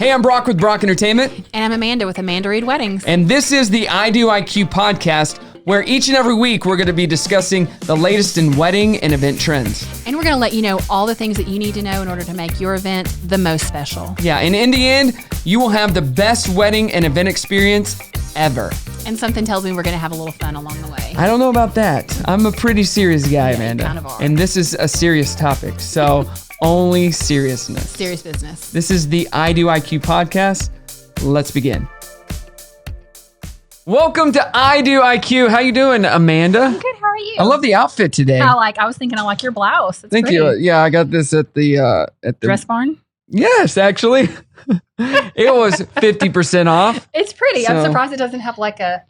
Hey, I'm Brock with Brock Entertainment. And I'm Amanda with Amanda Reed Weddings. And this is the I Do IQ podcast, where each and every week we're going to be discussing the latest in wedding and event trends. And we're going to let you know all the things that you need to know in order to make your event the most special. Yeah, and in the end, you will have the best wedding and event experience ever. And something tells me we're going to have a little fun along the way. I don't know about that. I'm a pretty serious guy, Yeah, Amanda. you kind of are. And this is a serious topic, so only seriousness. Serious business. This is the I Do IQ podcast. Let's begin. Welcome to I Do IQ. How you doing, Amanda? I'm good. How are you? I love the outfit today. I was thinking I like your blouse. It's Thank pretty. you. Yeah, I got this at the Dress Barn. Yes, actually. It was 50% off. It's pretty. So- I'm surprised it doesn't have like a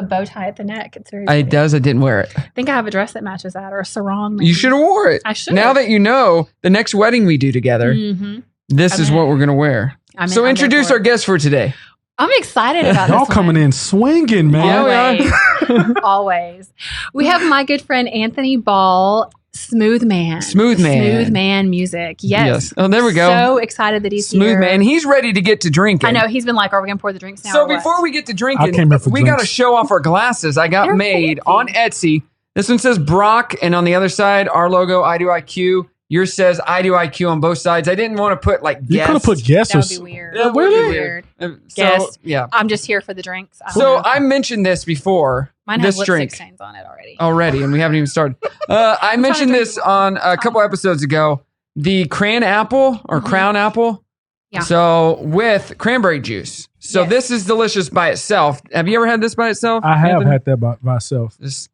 bow tie at the neck. It's very. It pretty. does. I didn't wear it. I think I have a dress that matches that, or a sarong. Maybe. You should have wore it. I should. Now that you know, the next wedding we do together, Mm-hmm. this is what we're going to wear. So introduce our guest for today. I'm excited about Y'all this one. coming in swinging, man. Yeah, we Always. Always. We have my good friend Anthony Ball, Smoothman. Smoothman. Smoothman music. Yes. Oh, there we go. So excited that he's here. Smoothman. He's ready to get to drinking. I know. He's been like, are we going to pour the drinks now? So or what? before we get to I drinking, came here for we got to drinks. show off our glasses. I got They're made fancy. on Etsy. This one says Brock, and on the other side, our logo, I Do IQ. Yours says I Do IQ on both sides. I didn't want to put like You guest. could have put guests. That or would be s- weird. That That would would be be weird. weird. So, Guest. yeah. I'm just here for the drinks. I don't So know. I mentioned this before. Mine this has lipstick drink stains on it already. already, and we haven't even started. I mentioned drink this the on a couple episodes ago. The cran apple or crown apple. Yeah. So with cranberry juice. So Yes. this is delicious by itself. Have you ever had this by itself? I have Anthony? had that by myself. Just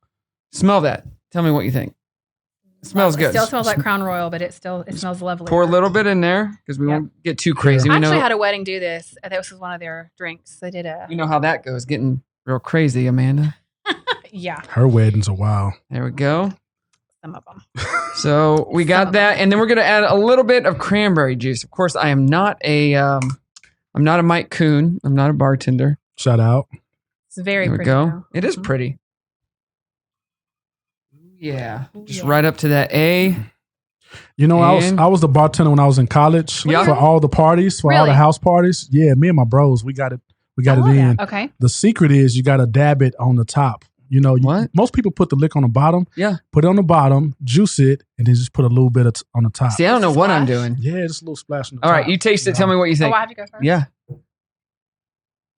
smell that. Tell me what you think. It smells It good. still smells like Crown Royal, but it smells lovely. Pour a little bit in there because we Yep. won't get too crazy. I We actually know, had a wedding do this. This was one of their drinks. They did we know how that goes. Getting real crazy, Amanda. yeah, Her weddings are wild. There we go. some of them. So we got Some. that, and then we're gonna add a little bit of cranberry juice. Of course, I am not a Mike Coon. I'm not a bartender. Shout out. It's very There we pretty. go. though. It is Mhm. pretty. Yeah, just Yeah. right up to that A. You know, And- I was the bartender when I was in college Yeah. for all the parties, for all Really? the house parties. Yeah, me and my bros, we got it. We got I it love in. that. Okay. The secret is you got to dab it on the top. You know, What? most people put the lick on the bottom. Yeah. Put it on the bottom, juice it, and then just put a little bit on the top. See, I don't know what I'm Splash. doing. Yeah, just a little splash on the All top. right, you taste it. Tell me what you Oh, think. I have to go first. Yeah.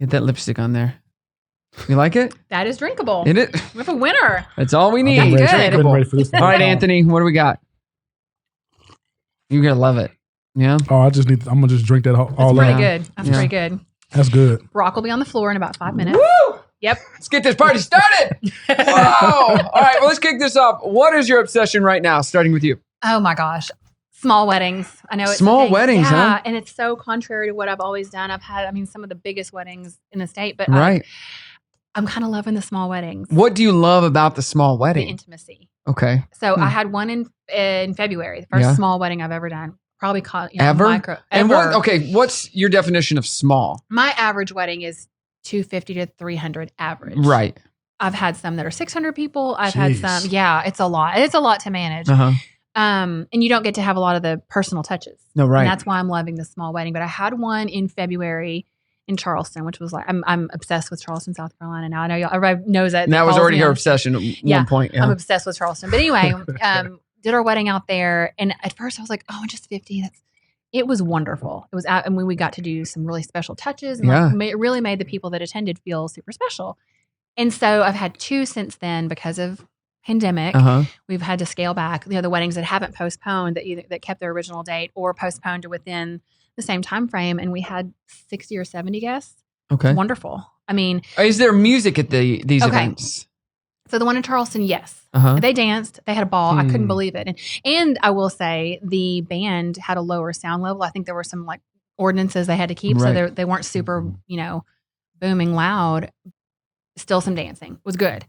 Get that lipstick on there. You like it? That is drinkable. It is. We have a winner. That's all we I've need. been ready, Good. I've been ready for this. All right, Anthony, what do we got? You're gonna love it. Yeah. Oh, I'm gonna just drink that all That's up. pretty good. That's Yeah. pretty good. That's good. Brock will be on the floor in about 5 minutes. Woo! Yep. Let's get this party started. Wow. All right, well, let's kick this off. What is your obsession right now? Starting with you. Oh my gosh. Small weddings. I know it's a Small thing. weddings, yeah, huh? and it's so contrary to what I've always done. I've had, some of the biggest weddings in the state, but Right. I'm kind of loving the small weddings. What do you love about the small The wedding? intimacy. Okay. So Hmm. I had one in February, the first Yeah. small wedding I've ever done. Probably called Ever? micro. And ever. what's your definition of small? My average wedding is 250 to 300 average. Right. I've had some that are 600 people. I've had Jeez. some. Yeah, it's a lot. It's a lot to manage. Uh-huh. And you don't get to have a lot of the personal touches. No, right. And that's why I'm loving the small wedding. But I had one in February in Charleston, which was like I'm obsessed with Charleston, South Carolina now. I know everybody knows that. And that was follows already me her on- obsession at Yeah. one point. Yeah. I'm obsessed with Charleston. But anyway, did our wedding out there, and at first I was like, "Oh, just 50." It was wonderful. It was out, and we got to do some really special touches. And Yeah. it really made the people that attended feel super special. And so I've had two since then because of pandemic. Uh-huh. We've had to scale back. The weddings that haven't postponed, that kept their original date or postponed to within the same time frame, and we had 60 or 70 guests. Okay. Wonderful. I mean, Is there music at these Okay. events? so the one in Charleston, yes. Uh-huh. They danced. They had a ball. I couldn't Hmm. believe it. And I will say the band had a lower sound level. I think there were some like ordinances they had to keep, Right. so they weren't super, booming loud. Still some dancing. It was good.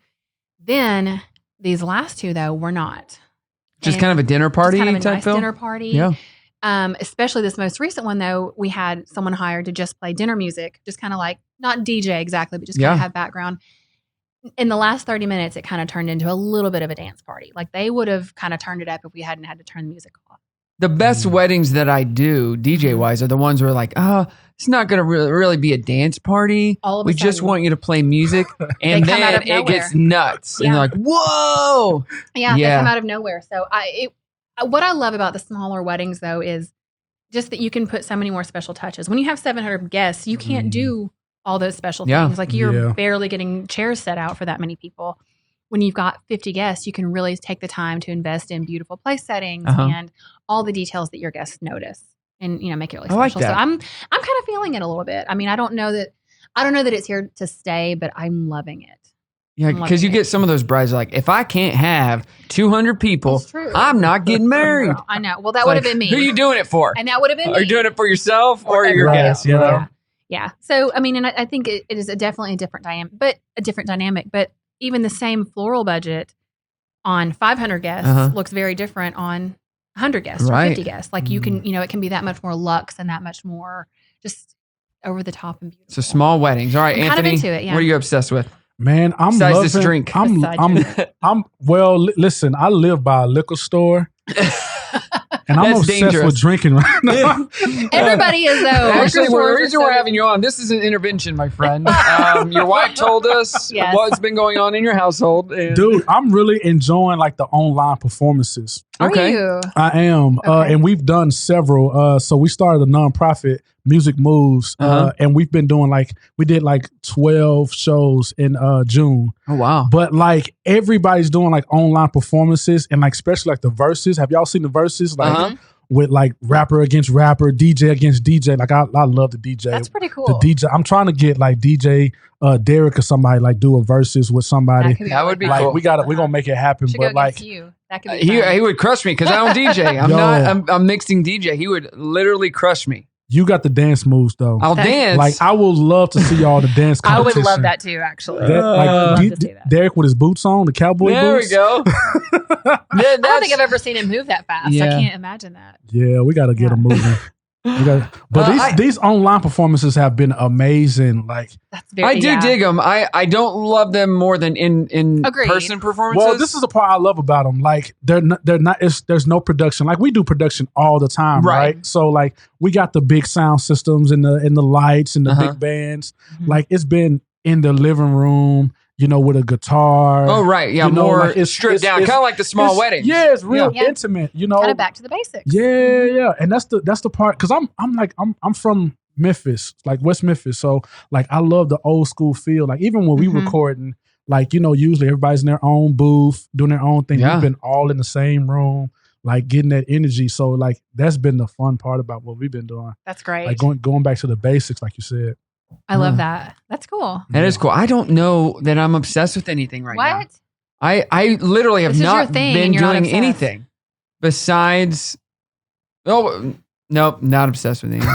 Then these last two though were not. Just And kind of a dinner party just kind of a type nice feel? dinner party. Yeah. Especially this most recent one though, we had someone hired to just play dinner music, just kind of like not DJ exactly, but just kind Yeah. of have background. In the last 30 minutes, it kind of turned into a little bit of a dance party. Like they would have kind of turned it up if we hadn't had to turn the music off. The best weddings that I do, DJ wise, are the ones where like, oh, it's not going to really be a dance party. All of a We just sudden- want you to play music, and come out then of it nowhere. gets nuts, and Yeah. you're like, whoa! Yeah, Yeah. they come out of nowhere. So what I love about the smaller weddings though is just that you can put so many more special touches. When you have 700 guests, you can't do all those special Yeah. things. Like you're Yeah. barely getting chairs set out for that many people. When you've got 50 guests, you can really take the time to invest in beautiful place settings and all the details that your guests notice, and make it really I like special. So that. I'm kind of feeling it a little bit. I mean, I don't know that it's here to stay, but I'm loving it. Yeah, I'm because you loving it. get some of those brides like, if I can't have 200 people, That's true. I'm not getting married. I know. Well, that It's would have like, been me. Who are you doing it for? And that would have been me. Are you doing it for yourself or your everybody guests? else. You know? Right. Yeah. So, I mean, and I think it is definitely a different dynamic, but even the same floral budget on 500 guests looks very different on 100 guests or Right. 50 guests. Like you can, it can be that much more luxe and that much more just over the top and beautiful. So small weddings. All right, I'm kind of Anthony, into it, yeah. what are you obsessed with? Man, I'm Besides loving this drink. Listen, I live by a liquor store. And I'm That's obsessed dangerous. with drinking right now. Everybody is though. Actually, Liquor the stores reason are we're so- having you on, this is an intervention, my friend. Your wife told us Yes. what's been going on in your household. And Dude, I'm really enjoying like the online performances. Are Okay. you? I am. Okay. And we've done several. So we started a nonprofit, Music Moves. And we've been doing we did 12 shows in June. Oh, wow. But everybody's doing online performances and especially the verses. Have y'all seen the verses? With rapper against rapper, DJ against DJ. I love the DJ. That's pretty cool. The DJ. I'm trying to get DJ Derek or somebody do a verses with somebody. That would be We're cool. gonna make it happen. Should But go against you. That could be He fun. would crush me because I don't DJ. I'm Yo. not. I'm mixing DJ. He would literally crush me. you got the dance moves though. I'll dance. I would love to see y'all the dance I competition. would love that too, actually. That, I'd love to see that. Derek with his boots on, the cowboy there boots. we go. I don't think I've ever seen him move that fast. Yeah. I can't imagine that. Yeah, we got to get him moving. But these online performances have been amazing. That's very. I do dig them. I don't love them more than in Agreed. person performances. Well, this is the part I love about them. They're not. There's no production. We do production all the time, Right. right? So we got the big sound systems and the lights and the big bands. Mhm. It's been in the living room, with a guitar. Oh, right. Yeah, more it's stripped down. Kind of like the small it's- wedding. Yeah, it's real Yeah. intimate. Kind of back to the basics. Yeah, and that's the part because I'm from Memphis, West Memphis, so I love the old school feel. Even when we Mhm. recording, usually everybody's in their own booth doing their own thing. Yeah. We've been all in the same room, getting that energy. So that's been the fun part about what we've been doing. That's great. Going back to the basics, like you said. I love that. That's cool. That is cool. I don't know that I'm obsessed with anything right now. What? I literally have This is your not thing been and you're not doing obsessed. anything besides. Oh, nope, not obsessed with anything.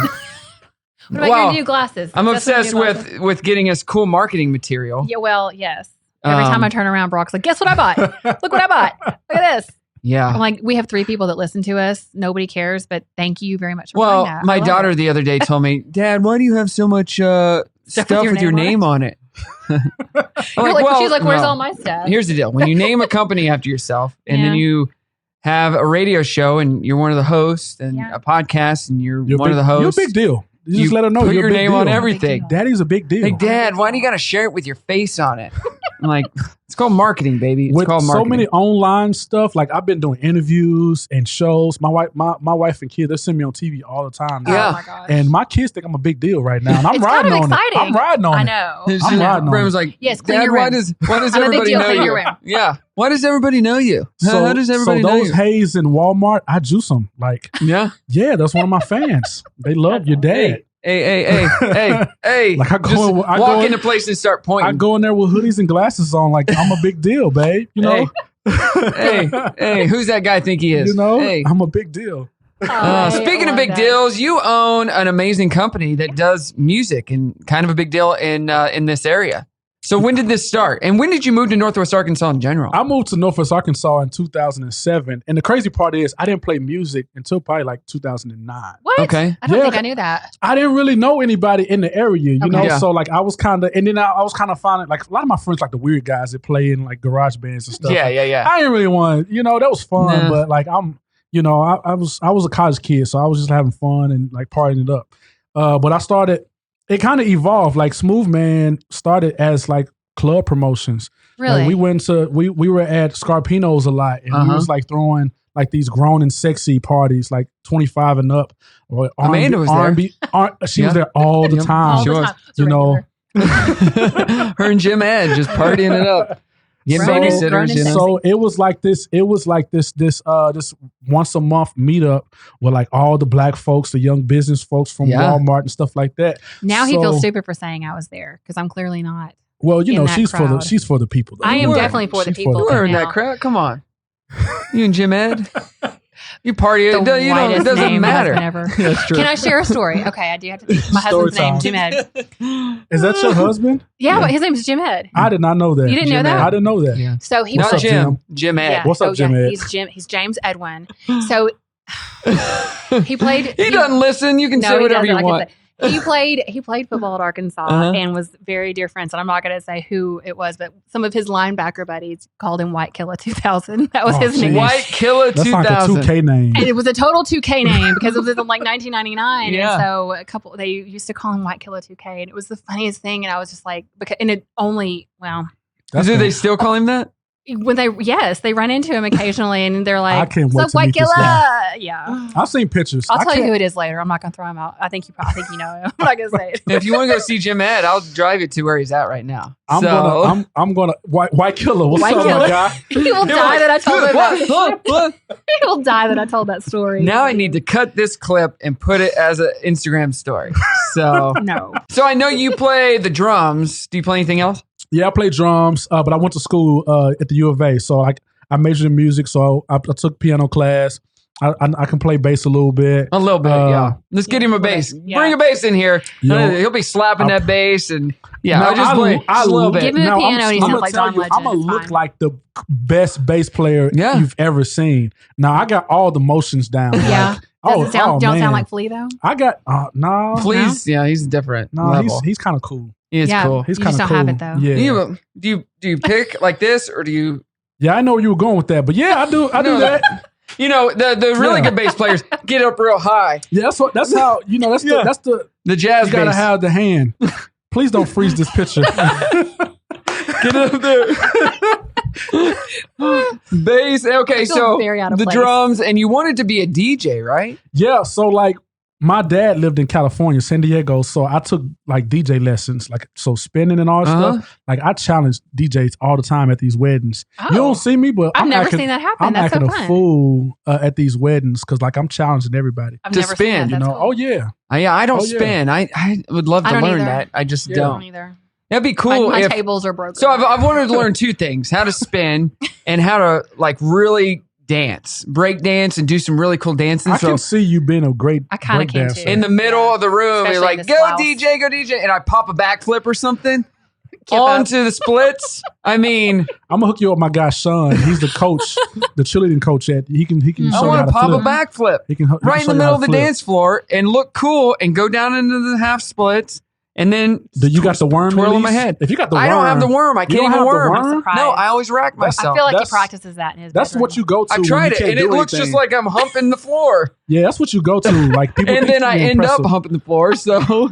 What about your new glasses? I'm Obsessed obsessed with your glasses? with getting us cool marketing material. Yeah, well, yes. Every time I turn around, Brock's like, guess what I bought? Look what I bought. Look at this. Yeah. I'm like, we have 3 people that listen to us. Nobody cares, but thank you very much for Well, buying that. my I love daughter it. the other day told me, Dad, why do you have so much stuff with your name on it? I'm You're like, well, she's like, where's no. all my stuff? Here's the deal. When you name a company after yourself and then Yeah. you have a radio show and you're one of the hosts and Yeah. a podcast and you're You're one of the hosts. You're a big deal. You just let her know put you're your a big name deal. on everything. Big deal. Daddy's a big deal. Hey, Dad, why do you got to share it with your face on it? I'm like, it's called marketing, baby. It's With called so marketing. many online stuff, I've been doing interviews and shows. My wife and kids, they send me on TV all the time. now. Yeah. Oh my gosh. And my kids think I'm a big deal right now, and I'm It's riding kind of on it. exciting. I'm riding on I it. know. His I'm riding on friend it. was like, Yes, clean Dad, your why room. does I'm a big everybody deal, know clean you? your room. Yeah. Why does everybody know you? How does everybody so know those you? Hays in Walmart, I juice them. Yeah. Yeah, that's one of my fans. They love your dad. Hey. I go Just I walk go- into place and start I pointing. go in there with hoodies and glasses on, I'm a big deal, babe. You know. Hey, who's that guy think he is? You know, Hey. I'm a big deal. I Speaking of love big that. deals, you own an amazing company that does music and kind of a big deal in this area. So when did this start? And when did you move to Northwest Arkansas in general? I moved to Northwest Arkansas in 2007, and the crazy part is I didn't play music until probably 2009. What? Okay. I don't Yeah. think I knew that. I didn't really know anybody in the area, you Okay. know. Yeah. So I was kind of, and then I was kind of finding a lot of my friends the weird guys that play in garage bands and stuff. Yeah. I didn't really want, that was fun, Nah. but I'm you know, I was a college kid, so I was just having fun and like partying it up. But I started. It kind of evolved. Like Smoothman started as like club promotions. Really? Like we were at Scarpino's a lot, and we was like throwing like these grown and sexy parties, like 25 and up. Or Amanda was R&B, she was there all the time. All the time. It's a You know, regular. Her and Jim Ed just partying it up. Getting Grown and- babysitters, grown you know. and so it was like this. It was like this once a month meetup with like all the black folks, the young business folks from Yeah. Walmart and stuff like that. Now he So- feels stupid for saying I was there because I'm clearly not. Well, you in know, that she's crowd. she's for the people. Though. I am You were. definitely for the She's people. You were in now. that crowd. Come on. You and Jim Ed. You party. The You know, it whitest doesn't name my matter. husband ever. That's true. Can I share a story? Okay, I do have to think. My Story husband's name, time. Jim Ed. Is that your husband? Yeah, but his name is Jim Ed. I did not know that. You didn't know Jim that? Ed. I didn't know that. Yeah. So he Not What's up, Jim. Jim Ed. What's up, Jim Ed? He's James Edwin. So he played. He doesn't listen. You can say he whatever doesn't. you I can want. say- He played football at Arkansas and was very dear friends. And I'm not going to say who it was, but some of his linebacker buddies called him White Killer 2000. That was Oh, his geez. name. White Killer That's like a 2000. 2K name. And it was a total 2K name because it was in like 1999. Yeah. And so they used to call him White Killer 2K. And it was the funniest thing. And I was just like, and it only, well, That's Do the- they still call him that? when they run into him occasionally and they're like, I can't wait "What's to up, White meet this Killer?" guy. Yeah. I've seen pictures. I'll I tell you can't- who it is later. I'm not going to throw him out. I think you know him. I'm not going to say it. If you want to go see Jim Ed, I'll drive you to where he's at right now. I'm gonna White Killer. What's White up, Killer. my guy? He will die that I told him that. What? He will die that I told that story. Now I need to cut this clip and put it as an Instagram story. So No. I know you play the drums. Do you play anything else? Yeah, I play drums, but I went to school at the U of A, so I majored in music. So I took piano class. I can play bass a little bit. A little bit, yeah. Let's get him a bass. Yeah. Bring a bass in here. Yo. He'll be slapping that bass and Now, I just play I just a little bit. Give him a piano and he sounds gonna like tell John you, Legend. I'm gonna It's look fine. like the best bass player Yeah. you've ever seen. Now I got all the motions down. Yeah. Like, Don't man. sound like Flea though. I got no. Please, yeah, he's different. No, level. he's kind of cool. He is Yeah. cool. He's You kind just of don't cool. have it, though. Yeah. Do you pick like this or do you? Yeah, I know where you were going with that, but yeah, I do No. that. You know the really Yeah. good bass players get up real high. Yeah, that's how that's Yeah. that's the The jazz you gotta bass. have the hand. Please don't freeze this picture. Get up there. Bass. Okay, feel so very out of the place. drums, and you wanted to be a DJ, right? Yeah, so like my dad lived in California, San Diego, so I took like DJ lessons, like so spinning and all that Uh-huh. stuff. Like I challenge DJs all the time at these weddings. Oh. You don't see me, but I've I'm never acting, seen that happen. I'm That's so acting fun. a fool at these weddings because like I'm challenging everybody. I've to never spin, seen that. you That's You know? cool. Oh yeah. Yeah, I don't Oh, yeah. spin. I would love I to don't learn either. that. I just Yeah. I don't don't. either. That'd be cool My if. tables are broken. So I've wanted to learn two things: how to spin and how to like really dance, break dance, and do some really cool dancing. I So can see you being a great I kinda break can dancer. too. in the middle of the room, Especially you're like, in "Go this blouse. DJ, go DJ," and I pop a backflip or something Keep up. onto the splits. I mean, I'm gonna hook you up with my guy Sean. He's the coach, the cheerleading coach at he can I show you how want to to pop flip. a backflip He can right in the middle of the dance floor and look cool and go down into the half splits and then Do you got the worm? twirl at my least? head. If you got the worm, I don't have the worm. I You can't don't even have the worm. worm? I'm surprised. No, I always rack myself. I feel like he That's- practices that in his That's bedroom. what you go to. I when tried you it can't and do it looks anything. just like I'm humping the floor. Yeah, that's what you go to. Like people, And think then I you're end impressive. up humping the floor. So,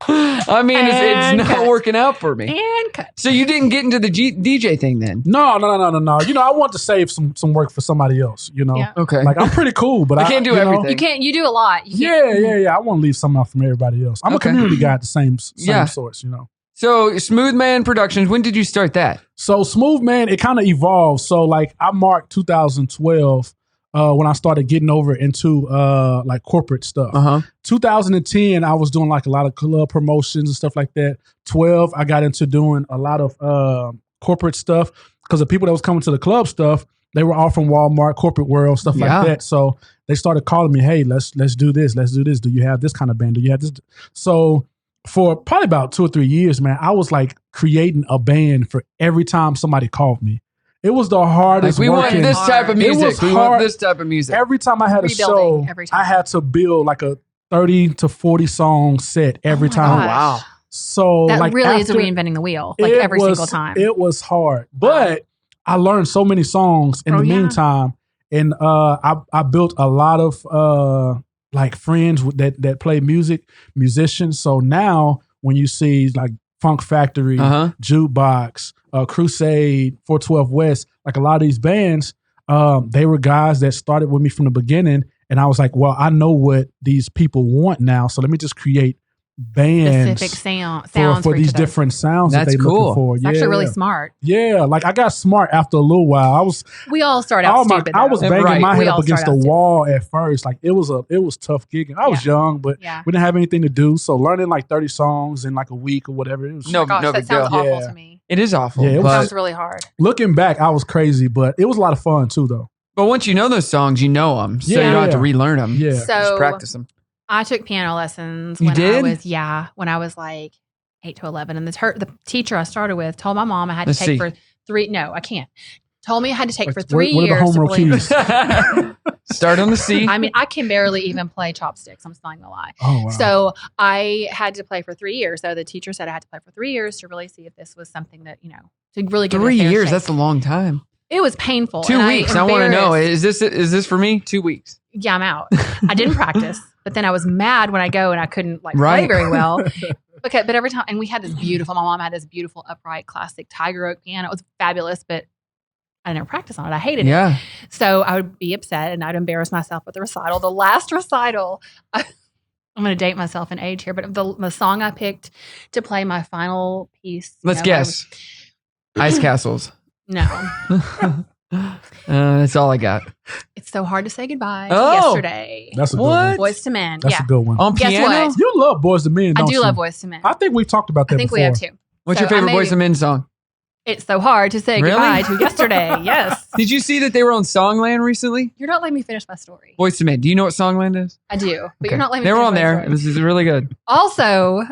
I mean, And it's not cut. working out for me. And cut. So you didn't get into the DJ thing then? No. You know, I want to save some work for somebody else. You know, Yeah. Okay. like I'm pretty cool, but I can't do you know, everything. You can't. You do a lot. You can't- Yeah. I want to leave something out from everybody else. I'm Okay. a community guy at the same Yeah. source. You know. So Smoothman Productions, when did you start that? So Smoothman, it kind of evolved. So like I marked 2012 when I started getting over into like corporate stuff. 2010, I was doing like a lot of club promotions and stuff like that. 12, I got into doing a lot of corporate stuff because the people that was coming to the club stuff, they were all from Walmart, corporate world, stuff Yeah. like that. So they started calling me, "Hey, let's do this. Let's do this. Do you have this kind of band? Do you have this?" So for probably about 2 or 3 years, man, I was like creating a band for every time somebody called me. It was the Like, hardest we want working. this type of It was music. We want hard. this type of music. Every time I had a show, Rebuilding every time. I had to build like a 30 to 40 song set every my time. gosh. wow. So That like really is after- reinventing the wheel, like it every was- single time. It was hard, but I learned so many songs in Oh, the yeah. meantime. And I built a lot of like friends that play musicians. So now when you see like Funk Factory, Jukebox, Crusade, 412 West, like a lot of these bands, they were guys that started with me from the beginning. And I was like, well, I know what these people want now. So let me just create bands specific sounds for these different sounds that they're looking for. It's actually really smart. Yeah, like I got smart after a little while. We all start out stupid. I was banging Right. my head We up all against the start out wall at first. Like it was tough gigging. I was young, but we didn't have anything to do. So learning like 30 songs in like a week or whatever. It was No Gosh, big that sounds deal. awful to me. It is awful. Yeah, it but, Sounds really hard. looking back, I was crazy, but it was a lot of fun too, though. but once you know those songs, you know them. So you don't have to relearn them. Yeah. Just So practice them. I took piano lessons You when did? when I was like 8 to 11. And the teacher I started with told my mom I had to Let's take see. for 3. No, I can't. Told me I had to take for What 3 are the years. home to row play- keys? Start on the C. I mean, I can barely even play chopsticks. I'm not gonna lie. Oh, wow. So I had to play for 3 years. So the teacher said I had to play for 3 years to really see if this was something that, to really give it a 3 fair years. shake. That's a long time. It was painful. 2 and weeks. I want to know. embarrassed- Is this for me? 2 weeks. Yeah, I'm out. I didn't practice, but then I was mad when I go and I couldn't play Right. very well. Okay, but every time, and we had this beautiful. My mom had this beautiful upright classic tiger oak piano. It was fabulous, but I never practiced on it. I hated it. Yeah. So I would be upset and I'd embarrass myself with the recital. The last recital, I'm going to date myself in age here, but the song I picked to play my final piece. Let's guess. Ice Castles. No, That's all I got. it's so hard to say goodbye Oh. to yesterday. That's a good What? one. Boys to Men. That's Yeah, a good one. On Guess piano? what? You love Boys to Men, I don't do you? love Boys to Men. I think we've talked about that I think before. we have too. What's So your favorite I Boys and Men song? It's so hard to say Really? goodbye to yesterday. Yes. Did you see that they were on Songland recently? You're not letting me finish my story. Boys to Men. Do you know what Songland is? I do, but Okay. you're not letting me They were finish on my there. story. This is really good. Also,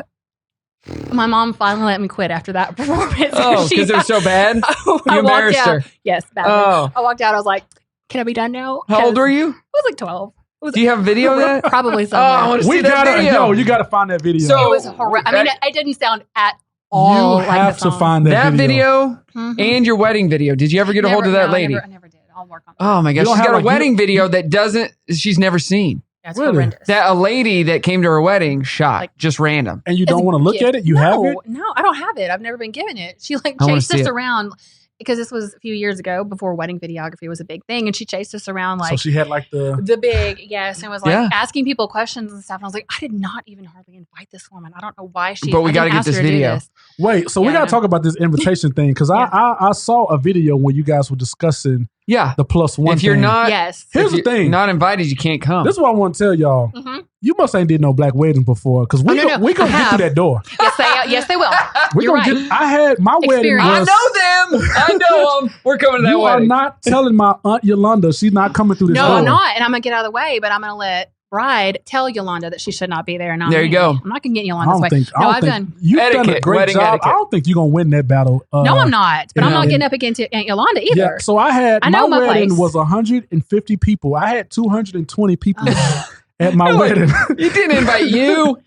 my mom finally let me quit after that performance. Oh, because it was so bad? I You walked embarrassed out. her. Yes, badly. Oh. I walked out. I was like, "Can I be done now?" How old were you? I was like 12. It was Do you have a video of that? probably Oh, somewhere. I want to see We that gotta, video. you gotta find that video. So- It was horrible. I mean, it didn't sound at you all like have the to song. find that video Mhm. and your wedding video. Did you ever get a hold of that No, lady? I never did. I'll work on it. Oh my You gosh, don't she's have, got a like, wedding video that she's never seen. That's really? horrendous. That a lady that came to her wedding shot, Like- just random. And you don't It's a want to look gift. at it? You no, have it? No, I don't have it. I've never been given it. She I wanna chased see us it. around because this was a few years ago before wedding videography was a big thing, and she chased us around So like she had like the big and was like Yeah. asking people questions and stuff. And I was like, I did not even hardly invite this woman. I don't know why she. But we I gotta didn't get ask this her to do video. this. wait. So we Yeah, gotta I know. talk about this invitation thing because Yeah. I saw a video where you guys were discussing Yeah. the +1. If you're thing. not, Yes. Here's if the you're thing. not invited, you can't come. This is what I want to tell y'all. Mhm. You must ain't did no black weddings before because we no, go, no, we gonna I get have. through that door. Yes, they will. We You're gonna right. get. I had my wedding. Experience. I Was, know them. I know them. We're coming to that you are wedding. not telling my aunt Yolanda she's not coming through this No, door. I'm not, and I'm gonna get out of the way. But I'm gonna let bride tell Yolanda that she should not be there. And not There you me. go. I'm not gonna get I Yolanda's don't way. think. I No, don't I've think done. you've done a Etiquette, great wedding job. etiquette. I don't think you're gonna win that battle. No, I'm not. But I'm yeah. not getting up against Aunt Yolanda either. Yeah, so I had I my know my wedding place. was 150 people. I had 220 people at my No, wedding. You didn't invite you.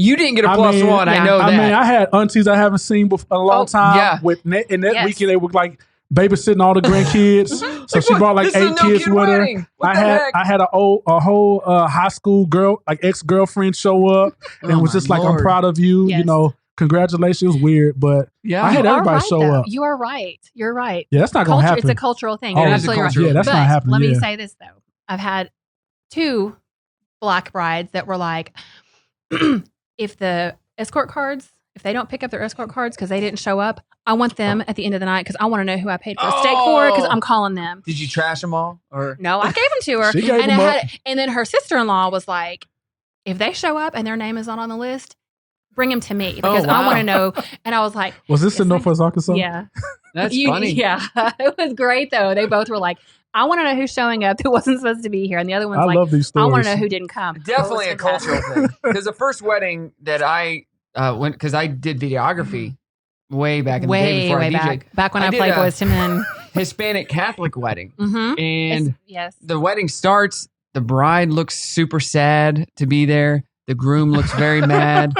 You didn't get a I plus mean, one. I yeah. know that. I mean, I had aunties I haven't seen in a long Oh, time. yeah. And that Yes. weekend they were like babysitting all the grandkids. So she brought like This is a 8 no kids kid with her. wedding. What I the had heck? I had a whole high school girl, like ex-girlfriend, show up and Oh was my just like, Lord. I'm proud of you. Yes. You know, congratulations. It was weird, but Yeah. I had You are everybody right, show though. up. You are right. You're right. Yeah, that's not gonna happen. It's a cultural thing. Oh, You're it is a absolutely right. cultural Yeah, that's but not happening. let me yeah. say this though. I've had 2 black brides that were like, if the escort cards, if they don't pick up their escort cards because they didn't show up, I want them at the end of the night because I want to know who I paid for a steak for because I'm calling them. Did you trash them all? Or No, I gave them to her. She gave and, them up. and then her sister-in-law was like, if they show up and their name is not on the list, bring them to me because I wow. want to know. And I was like, Was this in Yes, Northwest Arkansas? yeah. that's funny. Yeah, it was great though. They both were like, I want to know who's showing up who wasn't supposed to be here. And the other one's I like, love these I stories. want to know who didn't come. Definitely a It was fantastic. cultural thing. Because the first wedding that I went, because I did videography way back in the day Way, before I way DJ'd. back when I I, did played a- Boys to Men. Hispanic Catholic wedding. Mm-hmm. And Yes. the wedding starts, the bride looks super sad to be there. The groom looks very mad.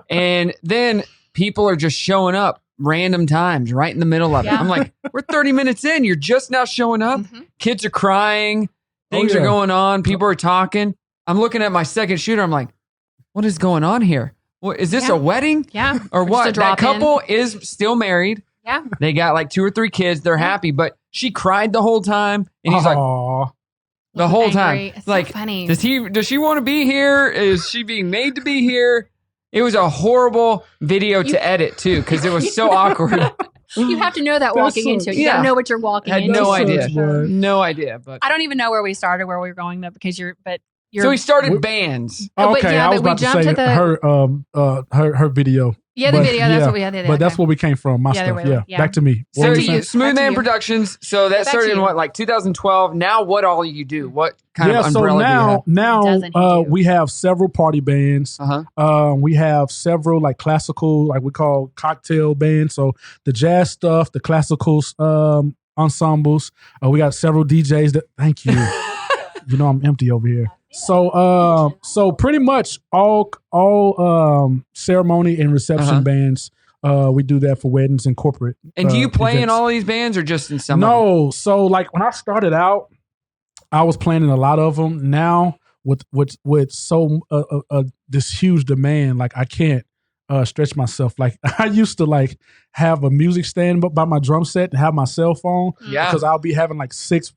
And then people are just showing up random times, right in the middle of it. I'm like, we're 30 minutes in. You're just now showing up. Kids are crying. Things are going on. People are talking. I'm looking at my second shooter. I'm like, what is going on here? What, is this a wedding? Yeah. Or what? That couple is still married. Yeah. They got like 2 or 3 kids. They're happy, but she cried the whole time. And he's like, the whole time. It's like, so funny. does she want to be here? Is she being made to be here? It was a horrible video to edit too, because it was so awkward. You have to know that walking into it. You gotta know what you're walking into. Had no idea. No idea. But I don't even know where we started, where we were going though, because you're. So we started bands. Oh, okay, I was about to say her video. Yeah, the video. That's what we had. But that's where we came from. My stuff. Yeah. Back to me. So Smoothman Productions. So that started in what, like 2012. Now, what all you do? What kind of umbrella do you have? Now we have several party bands. We have several like classical, like we call cocktail bands. So the jazz stuff, the classical ensembles. We got several DJs. Thank you. You know I'm empty over here. So pretty much all ceremony and reception bands. We do that for weddings and corporate. And do you play events in all of these bands or just in some? No. So like when I started out, I was playing in a lot of them. Now with so this huge demand, like I can't stretch myself. Like I used to like have a music stand by my drum set and have my cell phone. Yeah. Because I'll be having like six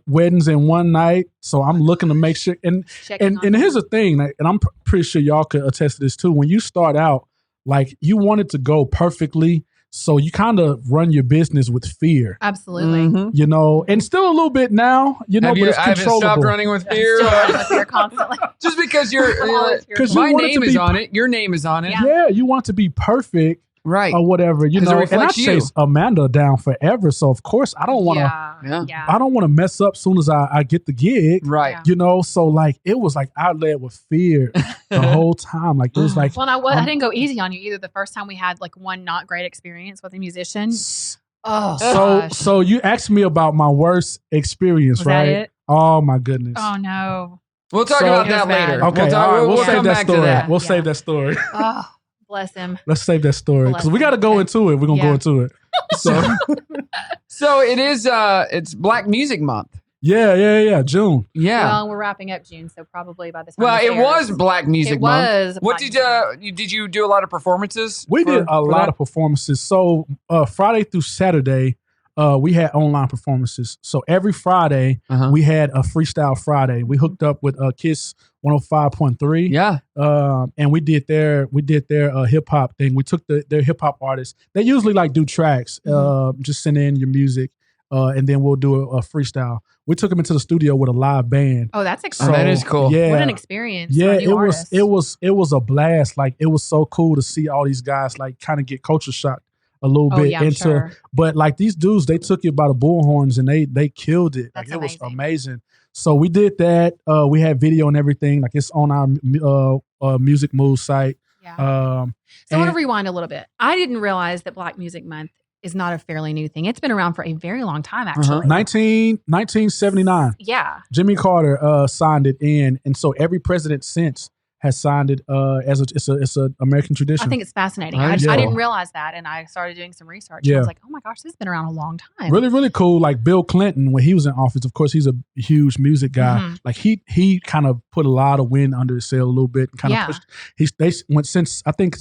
weddings in one night. So I'm looking to make sure. And here's the thing, like, and I'm pretty sure y'all could attest to this too. When you start out, like you want it to go perfectly. So you kind of run your business with fear. Absolutely. You know, and still a little bit now, you know, but it's controllable. I haven't stopped running with fear. Still running with fear constantly. Just because my name is on it, your name is on it. Yeah, you want to be perfect. Right. Or whatever, you know. And I chased Amanda down forever. So of course I don't want to I don't want to mess up soon as I get the gig. Right. Yeah. You know, so like it was like I led with fear the whole time. Like it was like I didn't go easy on you either. The first time we had like one not great experience with a musician. So you asked me about my worst experience, right? That it? Oh my goodness. Oh no. We'll talk about that later. Okay, we'll save that story. We'll save that story. Oh. Bless him. Let's save that story because we got to go into it. We're gonna go into it. So it is. It's Black Music Month. Yeah. June. Yeah. Well, we're wrapping up June, so probably by the time. Well, it was Black Music Month. It was. What did you do? A lot of performances? We did a lot of performances. So Friday through Saturday, we had online performances. So every Friday we had a freestyle Friday. We hooked up with Kiss 105.3. Yeah. And we did their hip hop thing. We took their hip hop artists. They usually like do tracks. Just send in your music, and then we'll do a freestyle. We took them into the studio with a live band. Oh, that's exciting. That is cool. Yeah. What an experience. Yeah, it was a blast. Like it was so cool to see all these guys like kind of get culture shock a little bit into, but like these dudes, they took it by the bullhorns and they killed it. Like it was amazing. So we did that. We had video and everything. Like it's on our Music Move site. Yeah. So I want to rewind a little bit. I didn't realize that Black Music Month is not a fairly new thing. It's been around for a very long time, actually. 1979. Yeah. Jimmy Carter signed it in, and so every president since has signed it as it's an American tradition. I think it's fascinating. I didn't realize that, and I started doing some research. Yeah. I was like, oh my gosh, this has been around a long time. Really, really cool. Like Bill Clinton, when he was in office, of course, he's a huge music guy. Like he kind of put a lot of wind under his sail a little bit, and kind of pushed.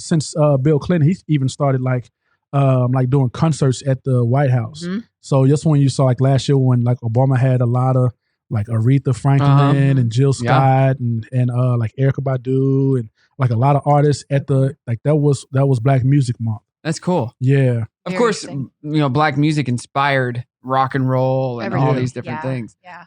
Since Bill Clinton, he's even started like doing concerts at the White House. So just when you saw like last year when like Obama had a lot of like Aretha Franklin and Jill Scott and like Erykah Badu and like a lot of artists at the like that was Black Music Month. That's cool. Yeah. Of course, Black music inspired rock and roll and all these different things. Yeah.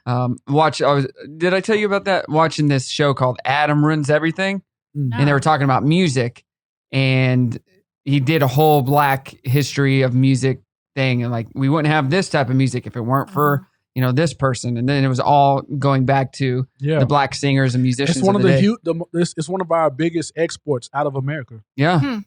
Did I tell you about that? Watching this show called Adam Runs Everything, and they were talking about music, and he did a whole Black history of music thing, and like we wouldn't have this type of music if it weren't for this person, and then it was all going back to the Black singers and musicians. It's one of it's one of our biggest exports out of America. Yeah.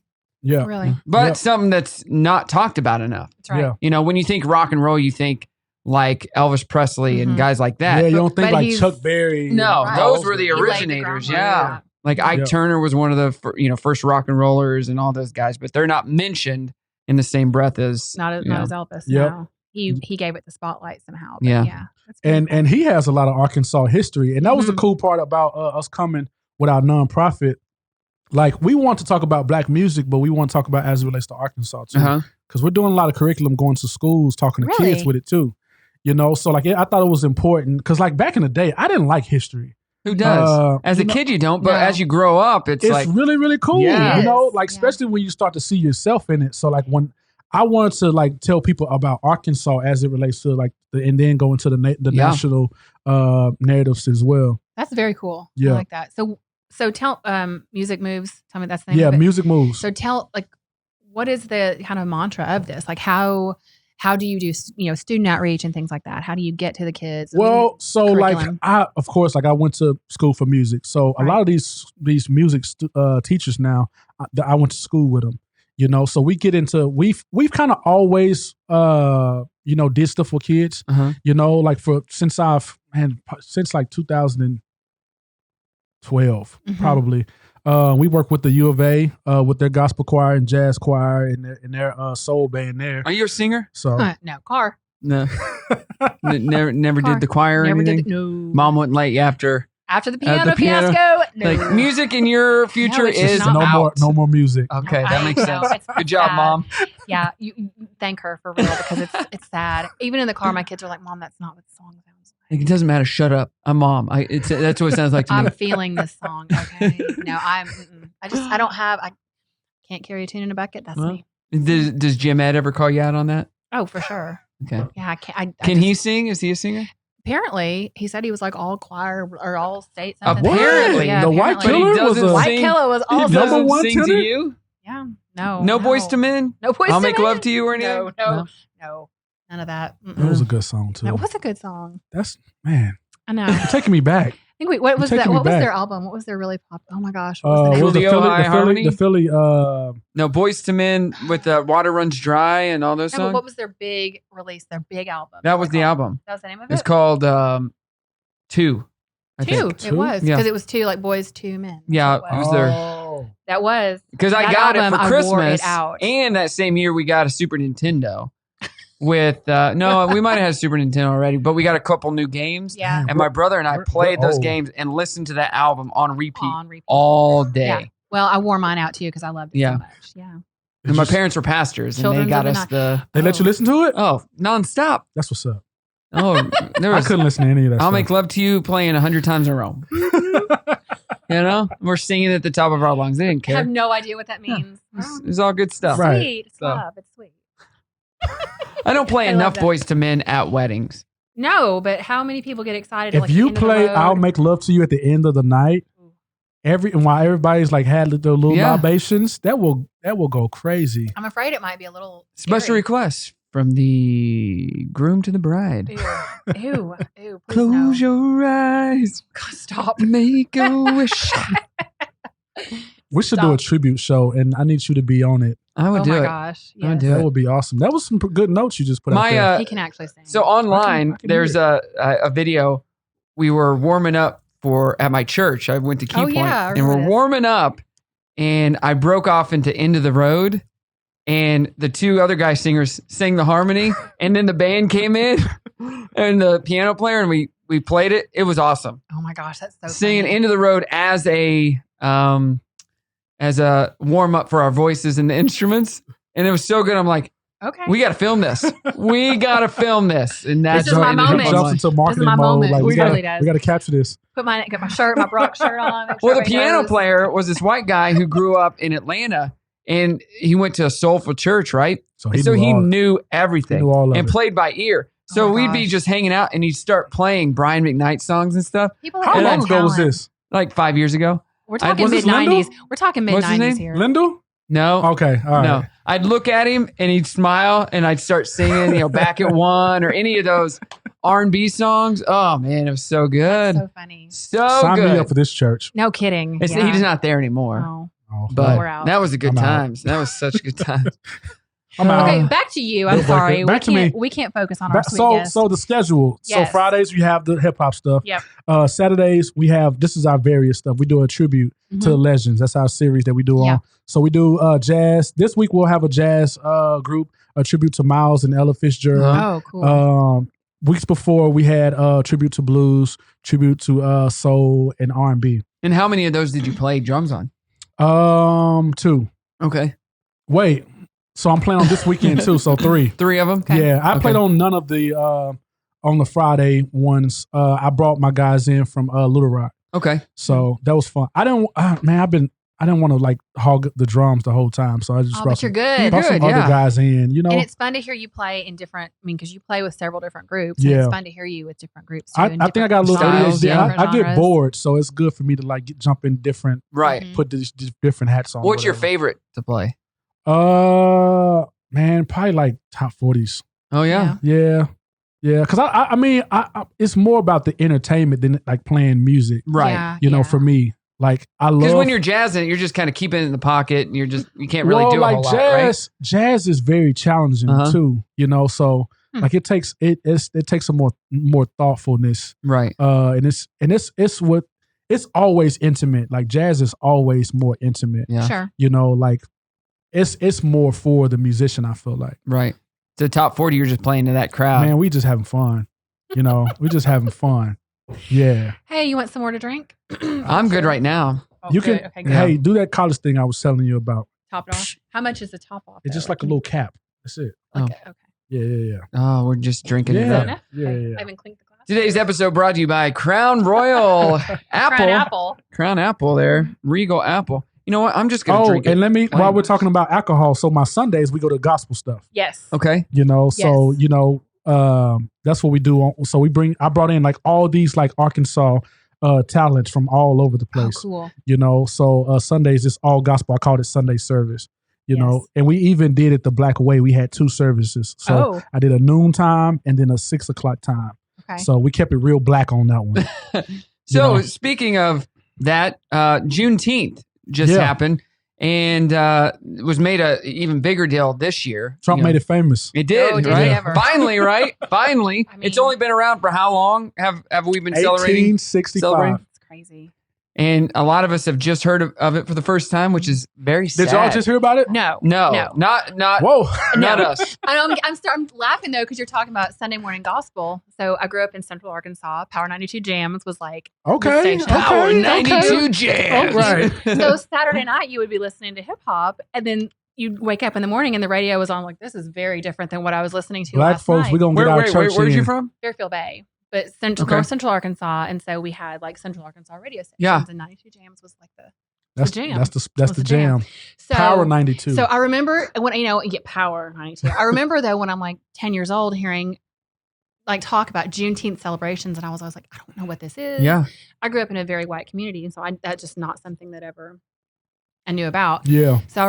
Yeah. Really. But something that's not talked about enough. That's right. Yeah. When you think rock and roll, you think like Elvis Presley and guys like that. Yeah, you don't think like Chuck Berry. No, those were the originators. Like Ike Turner was one of the first rock and rollers and all those guys, but they're not mentioned in the same breath as not as Elvis. Yep. No. He gave it the spotlight somehow. But Yeah. that's cool. And he has a lot of Arkansas history, and that was the cool part about us coming with our nonprofit. Like, we want to talk about Black music, but we want to talk about as it relates to Arkansas too, because we're doing a lot of curriculum, going to schools, talking to kids with it too. You know, so like I thought it was important because like back in the day, I didn't like history. Who does? As a kid, you don't, but as you grow up, it's like really, really cool. Yeah. You know, like especially when you start to see yourself in it. So like when I wanted to like tell people about Arkansas as it relates to like and then go into the national narratives as well. That's very cool. Yeah. I like that. So tell Music Moves. Tell me that's the name Yeah, of it. Music Moves. So tell like what is the kind of mantra of this? Like how do you do student outreach and things like that? How do you get to the kids? Well, so like I went to school for music. So a lot of these music teachers now, I went to school with them. You know, so we get into we've kind of always did stuff for kids. You know, like since like 2012 probably. We work with the U of A with their gospel choir and jazz choir and their soul band there. Are you a singer? So no, car. No, never did the choir or anything. No. Mom wouldn't let you after the piano fiasco. No. Like music in your future is no more music. Okay, that makes sense. Good job, sad. Mom. Yeah, you thank her for real because it's sad. Even in the car, my kids are like, "Mom, that's not what the song sounds like." It doesn't matter. Shut up. I'm Mom. That's what it sounds like to me. I'm feeling this song. Okay, no, I can't carry a tune in a bucket. That's me. Does Jim Ed ever call you out on that? Oh, for sure. Okay. Yeah, I can't. Can he sing? Is he a singer? Apparently, he said he was like all choir or all state. Apparently, yeah, the White Killer was White Killer was also number one sing to you. Yeah, no Boys to Men. No Boys. I'll Make Love to You or anything. No, none of that. That was a good song too. That was a good song. That's man. I know. You're taking me back. I think what was that? What was their album? What was their really pop? Oh my gosh, what was the name? The Philly. No, Boys to Men with Water Runs Dry and all those songs. But what was their big release? Their big album. That was the album. That was the name of it. It's called Two. It was because it was two like boys, two men. Yeah, it was their. That was because I got it for Christmas, out. And that same year we got a Super Nintendo. With no, we might have had a Super Nintendo already, but we got a couple new games. Yeah, and my brother and I played those games and listened to that album on repeat all day. Yeah. Well, I wore mine out too because I loved it so much. Yeah. And my parents were pastors, and they got us They let you listen to it? Oh, nonstop. That's what's up. Oh, I couldn't listen to any of that. I'll stuff. Make Love to You playing 100 times in a row. We're singing at the top of our lungs. They didn't care. I have no idea what that means. It's all good stuff. Sweet. Right. It's love. It's sweet. I don't play enough Boys to Men at weddings. No, but how many people get excited? If you play "I'll Make Love to You" at the end of the night, while everybody's like had their little libations, that will go crazy. I'm afraid it might be a little special request from the groom to the bride. Ew. Close your eyes. God, stop. Make a wish. We should do a tribute show, and I need you to be on it. I would do it. Oh my gosh. Yes. I would do that it. would be awesome. That was some good notes you just put out there. He can actually sing. So online, there's a video. We were warming up at my church. I went to Key Point, and we're warming up, and I broke off into End of the Road, and the two other guy singers sang the harmony, and then the band came in, and the piano player, and we played it. It was awesome. Oh my gosh, that's so singing funny. End of the Road as a warm up for our voices and the instruments, and it was so good. I'm like, okay, we got to film this. We got to film this, and that's this is my moment. He jumps into marketing mode. Moment. Like, we got to capture this. Get my shirt, my Brock shirt on. Well, the piano player was this white guy who grew up in Atlanta, and he went to a soulful church, right? So he knew everything and played by ear. So we'd be just hanging out, and he'd start playing Brian McKnight songs and stuff. How long ago was this? Like 5 years ago. We're talking mid-90s. We're talking mid-90s here. Lindell? No. Okay. All right. No. I'd look at him and he'd smile and I'd start singing, Back at One or any of those R&B songs. Oh man, it was so good. That's so funny. Sign me up for this church. No kidding. He's not there anymore. No. But that was a good times. That was such good times. I'm out. Okay, back to you. I'm Deal breaker. sorry. Back to me. We can't focus on our sweet guest. So the schedule. Yes. So Fridays we have the hip hop stuff. Yep. Saturdays we have, this is our various stuff. We do a tribute to the legends. That's our series that we do on. So we do jazz. This week we'll have a jazz group, a tribute to Miles and Ella Fitzgerald. Oh, cool. Weeks before we had tribute to blues, tribute to soul and R&B. And how many of those did you play drums on? 2. Okay. Wait. So I'm playing on this weekend too. So 3. 3 of them? Okay. Yeah, I played on none of the on the Friday ones. I brought my guys in from Little Rock, Okay. so that was fun. I didn't want to like hog the drums the whole time, so I just Oh, brought but you're some, good. brought some Good, other yeah. guys in. You know, And it's fun to hear you play in different, because you play with several different groups. Yeah. And it's fun to hear you with different groups. Too, I and think I got a little styles, ADHD. yeah. I get bored, so it's good for me to like jump in different, Right. Mhm. put these different hats on. What's your whatever. favorite to play? Man, probably like top 40s. Oh, yeah. Yeah. Because I mean, it's more about the entertainment than like playing music. Right. Yeah, You know, yeah. for me, like I love. Because when you're jazzing, you're just kind of keeping it in the pocket and you can't really do a like whole lot, jazz. right? Jazz is very challenging too. You know, so like it takes a more thoughtfulness. Right. And it's always intimate. Like jazz is always more intimate. Yeah. Sure. You know, like it's more for the musician. I feel like. Right. The top 40, you're just playing to that crowd. Man, we just having fun. You know, we just having fun. Yeah. Hey, you want some more to drink? I'm good right now. Oh, You good. can. Okay, good. Hey, do that college thing I was telling you about. Top it off. How much is the top off? It's just though? like a little cap. That's it. Okay. Yeah. Oh, we're just drinking it Yeah. up. Enough? Yeah, Okay. yeah, yeah. I haven't clinked the glass. Today's episode brought to you by Crown Royal Apple. Crown Apple. Crown Apple there. Regal Apple. You know what? I'm just going to Oh, drink it. and let me, plain. while we're talking about alcohol, so my Sundays, we go to gospel stuff, Yes. Okay. you know? So, Yes. you know, that's what we do. So I brought in like all these like Arkansas talents from all over the Oh, place, cool. you know? So Sundays, it's all gospel. I called it Sunday service, you know? Yes. And we even did it the Black way. We had 2 services. So Oh. I did a noon time and then a 6 o'clock time. Okay. So we kept it real black on that one. So know. speaking of that, Juneteenth just happened and it was made a even bigger deal this year. Trump You know, made it famous. It did, Oh, did right? he ever? Finally, right? Finally. I It's mean- only been around for how long? Have we been celebrating? 1865. Celebrating? It's crazy. And a lot of us have just heard of it for the first time, which is very sad. Did y'all just hear about it? No. No, not Whoa. not us. I'm laughing though because you're talking about Sunday morning gospel. So I grew up in Central Arkansas. Power 92 Jams was like Okay. station. Power okay, 92 okay. Jams. Right. so Saturday night you would be listening to hip hop, and then you'd wake up in the morning and the radio was on. Like, this is very different than what I was listening to Black last folks, night. we're going to get our church Where's in. you from? Fairfield Bay, but Okay. North Central Arkansas, and so we had like Central Arkansas radio stations. Yeah. And 92 Jams was like the That's jam. That's Was the the jam. jam. so Power 92. So I remember when you get Power 92. I remember though when I'm like 10 years old hearing like talk about Juneteenth celebrations, and I was like, I don't know what this is. Yeah. I grew up in a very white community, and so that's just not something that ever I knew about. yeah. So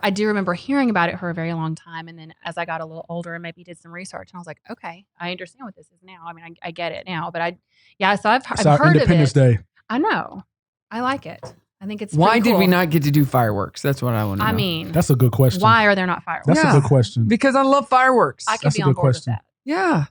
I do remember hearing about it for a very long time, and then as I got a little older and maybe did some research, and I was like, okay, I understand what this is now. I mean, I get it now, but so I've It's our heard Independence of it. Day. I know, I like it. I think it's Why pretty did we cool. not get to do fireworks? That's what I want to know. I mean, That's a good question. why are there not fireworks? That's Yeah. a good question. Because I love fireworks. I could That's be a on good board question. with that. Yeah.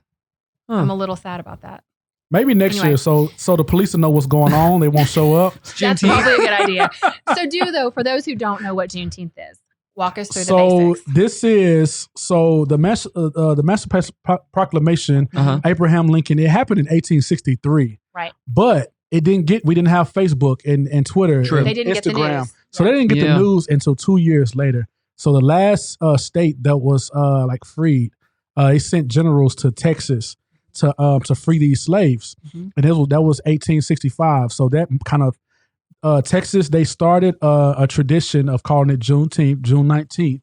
Huh. I'm a little sad about that. Maybe next Anyway. year, so the police will know what's going on. They won't show up. That's Juneteenth. probably a good idea. So for those who don't know what Juneteenth is, walk us through the So basics. this is the Emancipation Proclamation. Uh-huh. Abraham Lincoln. It happened in 1863. Right. But we didn't have Facebook and Twitter. True. And They didn't get the Instagram. news. So they didn't get Yeah. the news until 2 years later. So the last state that was like freed, they sent generals to Texas to free these slaves, Mhm. and that was 1865. So that kind of Texas, they started a tradition of calling it Juneteenth, June 19th.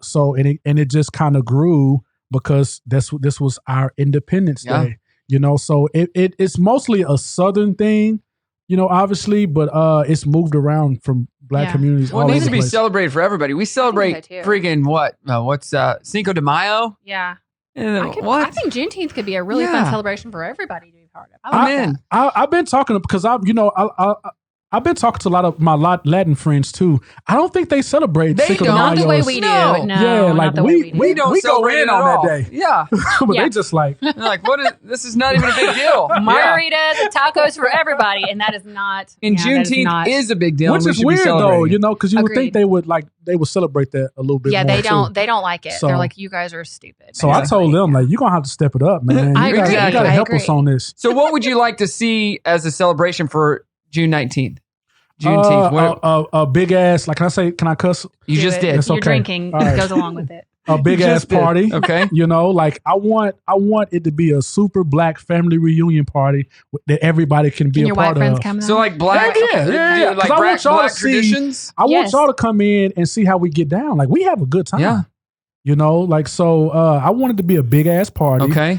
So it just kind of grew because this was our Independence Yeah. Day. You know, so it's mostly a Southern thing, you know, obviously, but it's moved around from Black Yeah. communities Well, all it over needs the to be place. celebrated for everybody. We celebrate so, too. friggin' what? What's Cinco de Mayo? Yeah. What? I think Juneteenth could be a really Yeah. fun celebration for everybody to be part of. I I'm like in. that. I've been talking because I've been talking to a lot of my Latin friends too. I don't think they celebrate Cinco de Mayo. Not the way we do. No. No, like not the way we don't go celebrate in it on at all. that day. Yeah. But Yeah. they just like, They're like, what is this? Is not even a big deal. Margaritas and tacos for everybody, and that is not. And Juneteenth is a big deal. which and we is should be weird though, celebrating you it. know, because you would think Agreed. they would celebrate that a little bit. Yeah, more they too. don't. They don't like it. So- They're like, you guys are stupid. So I told them like, you're gonna have to step it up, man. I You agree. gotta I help agree. us on this. So what would you like to see as a celebration for June 19th? Juneteenth. What, A big ass, like, can I cuss? you Do just it. did. It's You're okay. drinking. All right. It goes along with it. A big You ass just did. party. Okay. You know, like I want it to be a super black family reunion party that everybody can be Can a your white part friends of. come? So like black, Yeah. 'Cause like I black, want y'all to black see- traditions. I want Yes. y'all to come in and see how we get down. Like we have a good time. Yeah. You know, like so I want it to be a big ass party. Okay.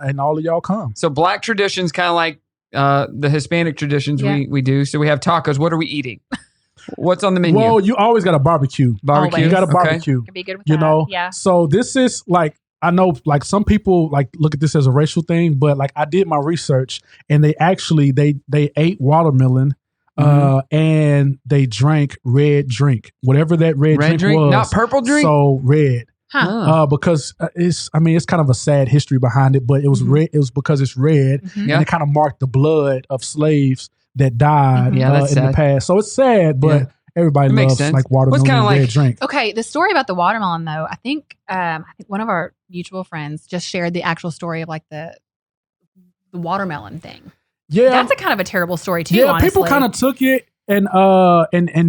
And all of y'all come. So black traditions, kind of like the Hispanic traditions Yeah. we do. So we have tacos. What are we eating? What's on the menu? Well, you always got a barbecue. Barbecue. You got a Okay. barbecue. Could be good with You that. know, Yeah. So this is like, I know like some people like look at this as a racial thing, but like I did my research and they actually they ate watermelon and they drank red drink, whatever that red drink was, not purple drink. so red. Huh. Oh. Because it's kind of a sad history behind it, but it was red. It was because it's red, Yeah. and it kind of marked the blood of slaves that died Yeah, that's in the sad. past. So it's sad, but Yeah. everybody It makes loves sense. like watermelon kinda and like- red drink. Okay, the story about the watermelon, though, I think one of our mutual friends just shared the actual story of like the watermelon thing. Yeah, That's a kind of a terrible story too. yeah. honestly. People kind of took it and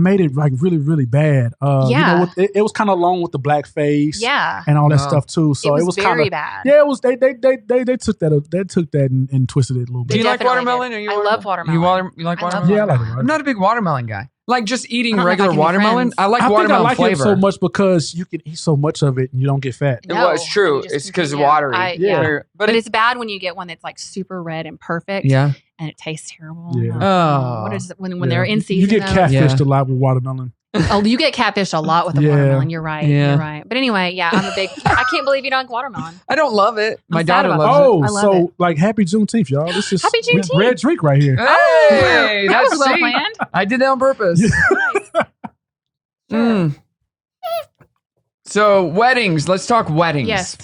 made it like really really bad. You Yeah. know, it was kind of along with the blackface, yeah, and all that Wow. stuff too. So it was kind very of bad. yeah. It was they took that and twisted it a little Do bit. you like definitely watermelon? did. Are you I love watermelon. You like I love watermelon? Yeah, I like it. I'm not a big watermelon guy. Like just eating I don't know if I regular can be watermelon. friends. I like I think I watermelon like flavor. it so much because you can eat so much of it and you don't get fat. No, It's true. you just It's because continue. watery. Yeah. But But it's bad when you get one that's like super red and perfect. yeah. And it tastes terrible. Yeah. Oh. What is it when Yeah. they're in season? You get though? catfished Yeah. a lot with watermelon. Oh, you get catfished a lot with the Yeah. watermelon. You're right. Yeah. You're right. But anyway, yeah, I'm a big. I can't believe you don't like watermelon. I don't love it. My sad daughter about loves that. it. Oh, I love so like happy Juneteenth, y'all. This is Happy Juneteenth. red drink right here. Hey, That was that's well see? planned. I did that on purpose. Nice. Mm. So weddings. Let's talk weddings. Yes.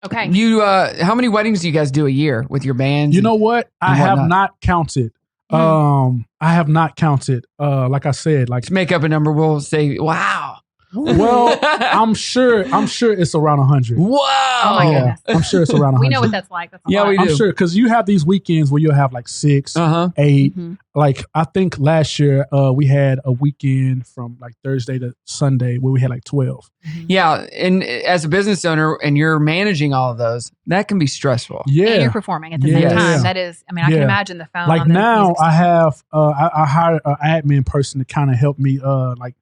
Okay. You, how many weddings do you guys do a year with your band? You know what? I and have whatnot. not counted. Hmm. I have not counted. Like I said, like to make up a number, we'll say, wow. well, I'm sure it's around 100. Whoa. Oh my Yeah, goodness. I'm sure it's around 100. We know what that's like. That's a Yeah, lot. we I'm do. sure because you have these weekends where you'll have like 6, Uh-huh. 8. Mhm. Like I think last year we had a weekend from like Thursday to Sunday where we had like 12. Yeah. And as a business owner and you're managing all of those, that can be stressful. And Yeah. you're performing at the Yeah. same time. Yeah. That is, I mean, I can Yeah. imagine the phone. Like on the now music I stand. have I hired an admin person to kind of help me like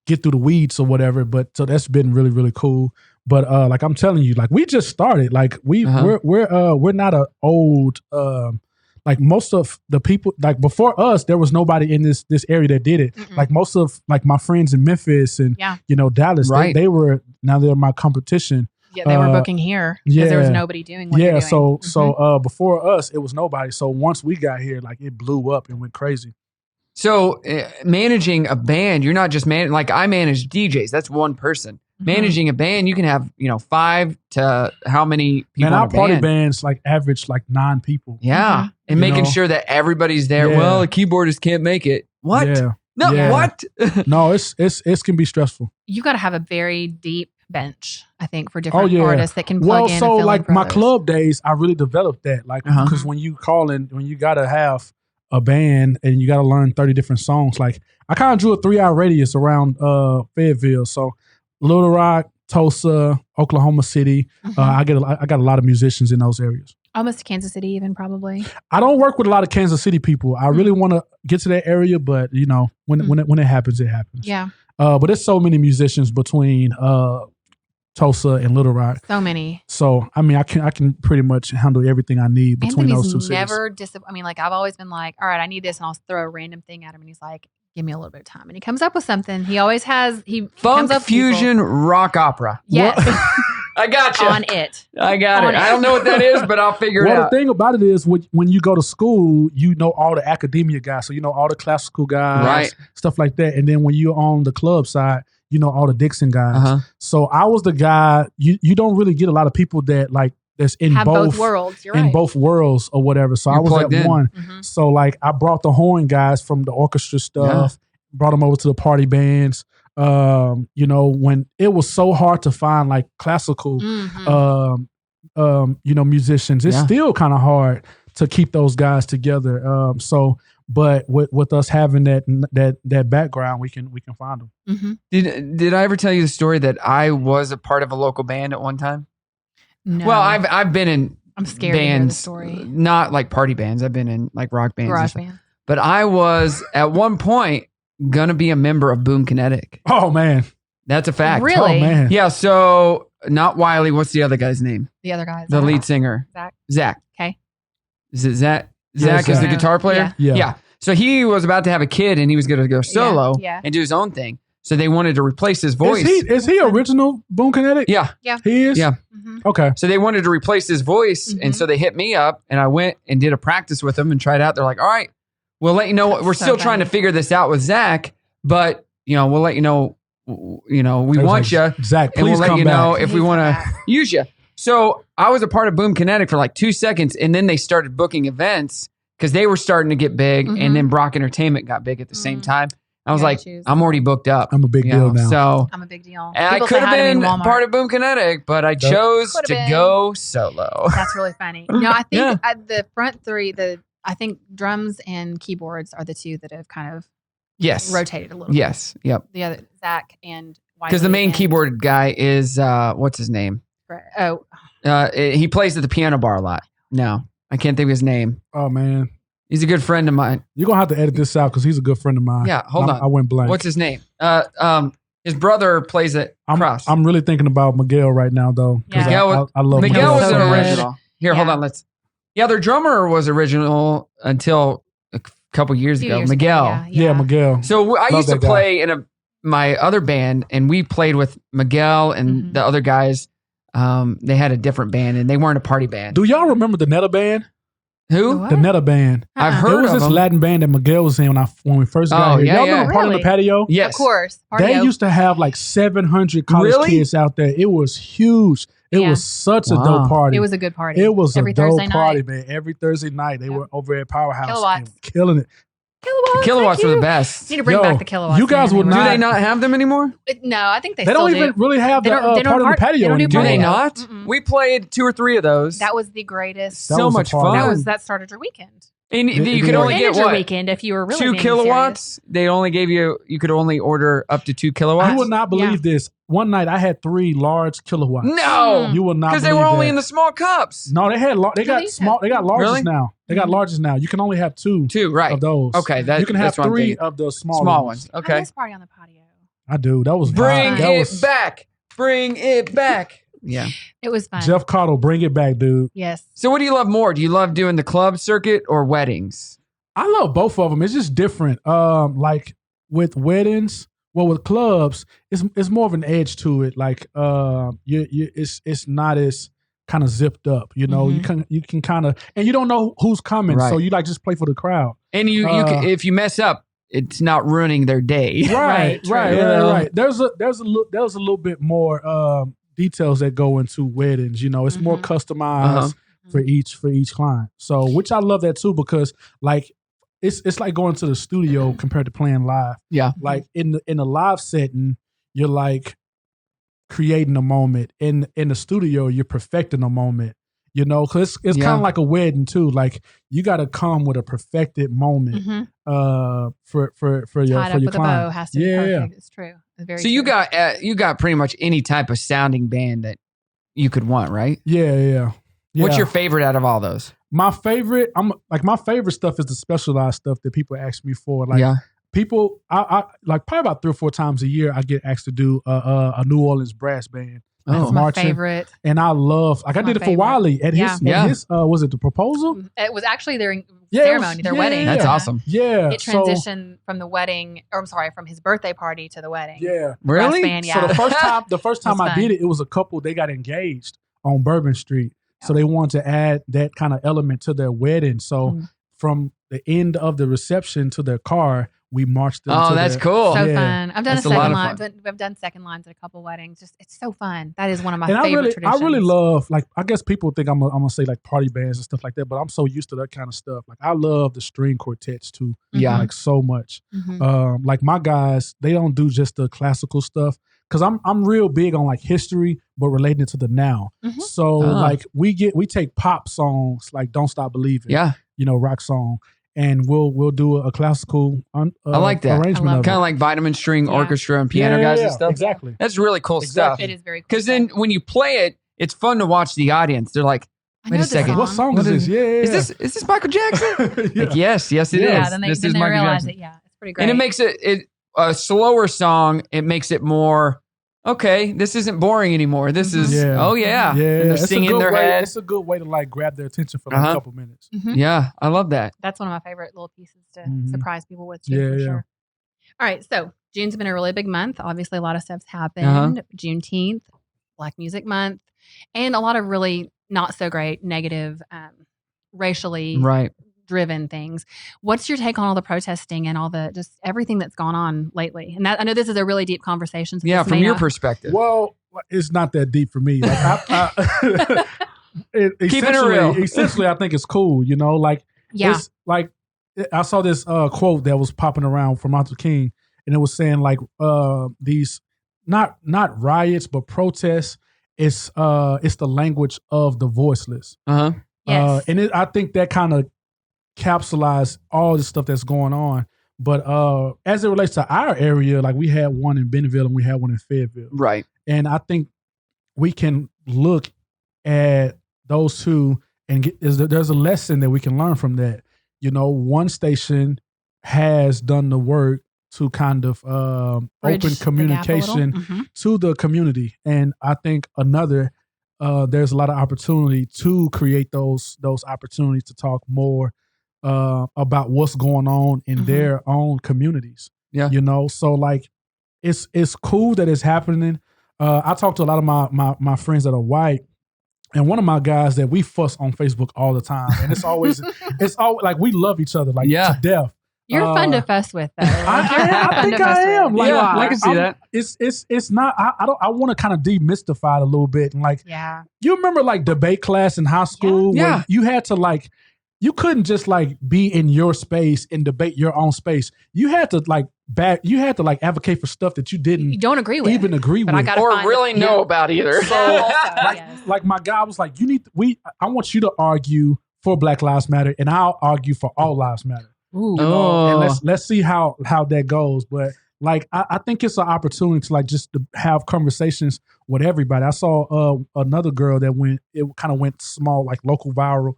get through the weeds or whatever, but so that's been really really cool. But like I'm telling you, like we just started, like we're not a old like most of the people like before us there was nobody in this area that did it. Mm-mm. Like most of like my friends in Memphis and Yeah. Dallas, Right. they were, now they're my competition. Yeah, they were uh, booking here because there was yeah. nobody doing what you're Yeah, doing. so before us it was nobody. So once we got here, like it blew up and went crazy. So managing a band, you're not just like I manage DJs. That's one person. Mhm. Managing a band, you can have, 5 to how many people Man, in our a party band? bands like average like 9 people. Yeah. Mhm. And You making know? sure that everybody's there. Yeah. Well, the keyboardist can't make it. What? Yeah. No, Yeah. what? No, it can be stressful. You got to have a very deep bench, I think, for different yeah. artists that can plug Well, in. and so fill in like for my others. club days, I really developed that. Like Uh-huh. because when you call in, when you gotta have a band and you gotta learn 30 different songs, like I kind of drew a 3-hour radius around Fayetteville. So Little Rock, Tulsa, Oklahoma City. Mhm. I got a lot of musicians in those areas. Almost to Kansas City, even probably. I don't work with a lot of Kansas City people. I really want to get to that area, but when it happens, it happens. Yeah, But there's so many musicians between Tulsa and Little Rock. so many. So I mean, I can pretty much handle everything I need between those two Anthony's cities. never I mean, like I've always been like, all right, I need this, and I'll throw a random thing at him, and he's like, give me a little bit of time, and he comes up with something. He always has. He Funk comes up with people. fusion rock opera. Yes. I got you. on it. I got it. On it. I don't know what that is, but I'll figure it Well, out. the thing about it is when you go to school, you know all the academia guys. So you know all the classical guys, Right. stuff like that. And then when you're on the club side, you know all the Dixon guys. Uh-huh. So I was the guy, you don't really get a lot of people that like that's in Have both worlds. You're in right. both worlds or whatever. So You're I was plugged at in. one. Mhm. So like I brought the horn guys from the orchestra stuff, brought them over to the party bands. You know, when it was so hard to find like classical Mhm. you know, musicians, it's still kind of hard to keep those guys together. But with us having that background, we can find them. Mhm. Did I ever tell you the story that I was a part of a local band at one time? No. Well, I've been in I'm scared to hear the bands, story. not like party bands. I've been in like rock bands, and Garage stuff. band. But I was at one point gonna be a member of Boom Kinetic. Oh man, That's a fact. Really? Oh man, Yeah. So not Wiley. What's the other guy's name? The other guys. The lead singer, Zach. Zach. Okay. Is it Zach? Yeah, Zach is the Zach. guitar player. Yeah. So he was about to have a kid, and he was going to go solo Yeah. and do his own thing. So they wanted to replace his voice. Is he original Boom Kinetic? Yeah. He is. Yeah. Mhm. Okay. So they wanted to replace his voice, and so they hit me up, and I went and did a practice with them and tried out. They're like, "All right, we'll let you know. That's We're so still trying to funny. figure this out with Zach, but we'll let you know. We They was want you, like, Zach, and please we'll let come you back. know if we Please want come to back. use you." So I was a part of Boom Kinetic for like 2 seconds, and then they started booking events because they were starting to get big, and then Brock Entertainment got big at the same time. I was You gotta like, choose. I'm already booked up. I'm a big you deal know, now. So I'm a big deal. and I People could say have hi to me in been Walmart. part of Boom Kinetic, but I chose Coulda to been. go solo. That's really funny. No, I think Yeah. the front three, I think drums and keyboards are the two that have kind of Yes. rotated a little Yes. Yep. bit. The other, Zach and Because the Wiley main and keyboard guy is what's his name? Brett. Oh, He plays at the piano bar a lot. No, I can't think of his name. Oh man, He's a good friend of mine. you're gonna have to edit this out because he's a good friend of mine. Yeah, hold on. I went blank. What's his name? His brother plays at Cross. I'm really thinking about Miguel right now though. 'cause Yeah. Miguel I love Miguel was so an good. original. Here, hold Yeah. on. Their drummer was original until a couple years ago. years ago, Miguel. Yeah, Miguel. So I Love used to that guy. play in my other band, and we played with Miguel and the other guys. They had a different band, and they weren't a party band. Do y'all remember the Netta Band? Who? What? The Netta Band. I've Uh-uh. heard There was of this them. Latin band that Miguel was in when we first got Oh, here. yeah, Y'all yeah. remember Part of the Really? Patio? Yes. Of course. They Party-o. used to have like 700 college Really? kids out there. It was huge. It Yeah. was such a Wow. dope party. It was a good party. It was Every a dope Thursday party, night. man. Every Thursday night, they Yep. were over at Powerhouse. Kilowatts. and killing it. Kilowatts were the thank you. best. Need to bring Yo, back the kilowatts. you guys man. would They Do were- not- they not have them anymore? No, I think they They still don't do. even really have They the don't- they don't part of part- the patio they don't do anymore. Do they Patio. not? Mm-mm. We played 2 or 3 of those. That was the greatest. That so was a much party. fun. That started your weekend. And It you could did. only Ended get your what? weekend if you were really 2 being kilowatts. They only gave you could only order up to 2 kilowatts. You will not believe this. One night I had 3 large kilowatts. No, You will not because they believe were only that. in the small cups. No, they had they got these small. have- They got larges Really? now. They got larges now. You can only have 2 2, right? of those. Okay, you can have that's what I'm 3 thinking. of the small ones. I Okay, miss party on the patio. I do. That was bring that it was back. Bring it back. Yeah. It was fun. Jeff Cottle. Bring it back, dude. Yes. So, what do you love more? Do you love doing the club circuit or weddings? I love both of them. It's just different. Like with weddings, well, with clubs, it's more of an edge to it. Like, it's not as kind of zipped up. You know, you can kind of, and you don't know who's coming, Right. so you like just play for the crowd. And you can, if you mess up, it's not ruining their day. Right, true. right, You right, know? right. There's a little bit more details that go into weddings. You know, it's more customized for each client. So, which I love that too, because like it's like going to the studio compared to playing live. Yeah. Like in a live setting, you're like creating a moment. In the studio, you're perfecting a moment. You know, because it's kind of like a wedding too. Like you got to come with a perfected moment for your Tied up with client. a bow has to be Yeah. perfect. It's true. It's very So you true. got pretty much any type of sounding band that you could want, right? Yeah. What's your favorite out of all those? My favorite? My favorite stuff is the specialized stuff that people ask me for. Like people, I like probably about 3 or 4 times a year, I get asked to do a New Orleans brass band. That's my favorite. And I love, like I did it for Wiley at his, was it the proposal? It was actually their ceremony, their wedding. That's awesome. Yeah. It transitioned from the wedding, from his birthday party to the wedding. Yeah. Really? Band, So the first time I did it, it was a couple, they got engaged on Bourbon Street. So they wanted to add that kind of element to their wedding. So from the end of the reception to their car, we marched them. Oh, that's cool. So fun. I've done that's a second line. I've done second lines at a couple weddings. Just it's so fun. That is one of my favorite traditions. I really love, like, I guess people think I'm gonna say like party bands and stuff like that, but I'm so used to that kind of stuff. Like I love the string quartets too. Yeah, like so much. Like my guys, they don't do just the classical stuff. Cause I'm real big on like history, but relating it to the now. So like we take pop songs like "Don't Stop Believing," rock song, and we'll do a classical. I like that arrangement, kind of like Vitamin String Orchestra and piano guys and stuff. Exactly, that's really cool stuff. It is very cool. Because then when you play it, it's fun to watch the audience. They're like, "Wait a second, what song is this? Is this Michael Jackson?" Like, yes, it is. Then they this is Michael realize Jackson. it. It's pretty great. And it makes it a slower song. It makes it more. Okay, this isn't boring anymore. This is And they're singing in their head. It's a good way to like grab their attention for like a couple minutes. Yeah, I love that. That's one of my favorite little pieces to surprise people with too, for sure. All right, so June's been a really big month. Obviously, a lot of stuff's happened. Juneteenth, Black Music Month, and a lot of really not so great, negative, racially driven things. What's your take on all the protesting and all the just everything that's gone on lately? And I know this is a really deep conversation. So from your perspective. Well, it's not that deep for me. Like, keeping it real. Essentially, I think it's cool. It's like I saw this quote that was popping around from Martin Luther King, and it was saying like these not riots but protests. It's the language of the voiceless. Yes. And I think that kind of capsulize all the stuff that's going on. But as it relates to our area, like we had one in Bentonville and we had one in Fayetteville. Right. And I think we can look at those two and there's a lesson that we can learn from that. One station has done the work to kind of open communication to the community. And I think another, there's a lot of opportunity to create those opportunities to talk more about what's going on in their own communities. Yeah. So like it's cool that it's happening. I talk to a lot of my friends that are white, and one of my guys that we fuss on Facebook all the time. And it's always like we love each other like to death. You're fun to fuss with though. I think I am. Like, I can see that. It's not I want to kind of demystify it a little bit. And like you remember like debate class in high school where you had to like you couldn't just like be in your space and debate your own space. You had to like advocate for stuff that you don't agree with. Or really know about either. So like my guy was like, I want you to argue for Black Lives Matter and I'll argue for all lives matter. And let's see how that goes. But like I think it's an opportunity to like just to have conversations with everybody. I saw another girl that went small, like local viral.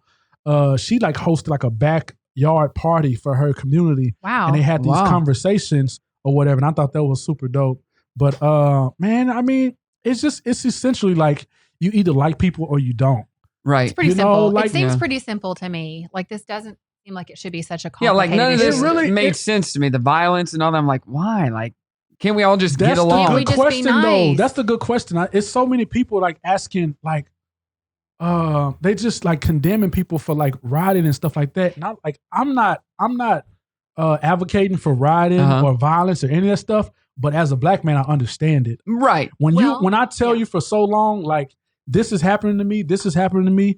She like hosted like a backyard party for her community. Wow. And they had these conversations or whatever. And I thought that was super dope. But man, I mean, it's essentially like you either like people or you don't. Right. It's pretty simple. It seems pretty simple to me. Like this doesn't seem like it should be such a complicated like none of this issue. really made sense to me. The violence and all that. I'm like, why? Like, can't we all just get along? Can't we just be nice? That's the good question. It's so many people like asking like, they just like condemning people for like rioting and stuff like that. And I'm not advocating for rioting or violence or any of that stuff. But as a Black man, I understand it. Right. When I tell you for so long, like this is happening to me,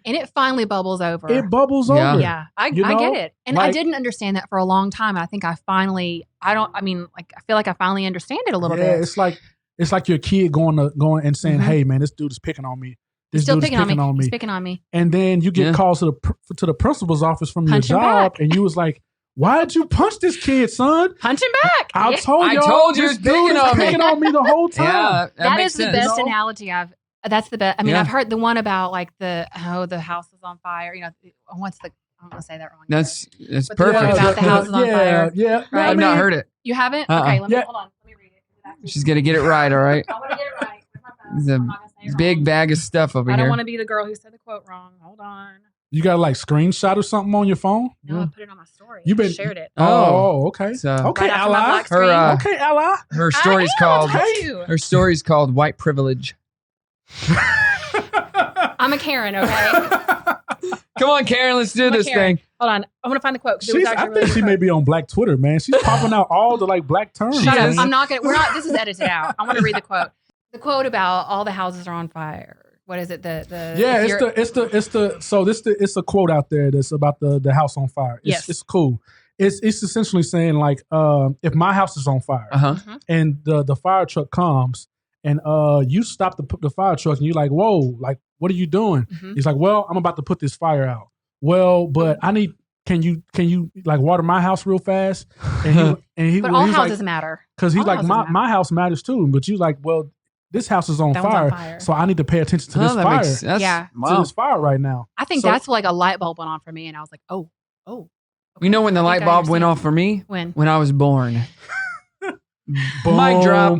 and it finally bubbles over. It bubbles over. Yeah, I get it, and I didn't understand that for a long time. I think I finally, I feel like I finally understand it a little bit. It's like your kid going and saying, "Hey, man, this dude is picking on me." He's picking on me. And then you get called to the principal's office from your job, and you was like, "Why did you punch this kid, son? Punch him back." I told you, this dude is picking on me the whole time. That is the best analogy I've. That's the best. I mean, I've heard the one about like the house is on fire. I don't want to say that wrong. That's perfect. About the house is on fire. Yeah. Right? I've not heard it. You haven't? Okay, hold on. Let me read it. She's gonna get it right. All right. I want to get it right. I'm not gonna say Big bag of stuff over I here. don't want to be the girl who said the quote wrong. Hold on. You got to like screenshot or something on your phone? No, I put it on my story. You been shared it. Oh, okay. So, okay, Right after my ally. black screen. Okay, ally. Her story's called. Her story's called White Privilege. I'm a Karen, okay? Come on, Karen, let's do this thing. Hold on. I'm going to find the quote. I think she may be on Black Twitter, man. She's popping out all the like black terms. Shut up. man. I'm not going to. This is edited out. I want to read the quote. The quote about all the houses are on fire. What is it? It's a quote out there that's about the house on fire. It's cool. It's essentially saying like if my house is on fire and the fire truck comes and you stop the fire truck and you're like, whoa, like what are you doing? He's like, well, I'm about to put this fire out. Well, but I need. Can you like water my house real fast? And he but all he's houses like, matter because he's like my house matters too. But you like, well, this house is on fire, so I need to pay attention to this fire. To this fire right now. I think that's like a light bulb went on for me, and I was like, oh. Okay. You know when the light bulb went off for me? When I was born. Mic drop.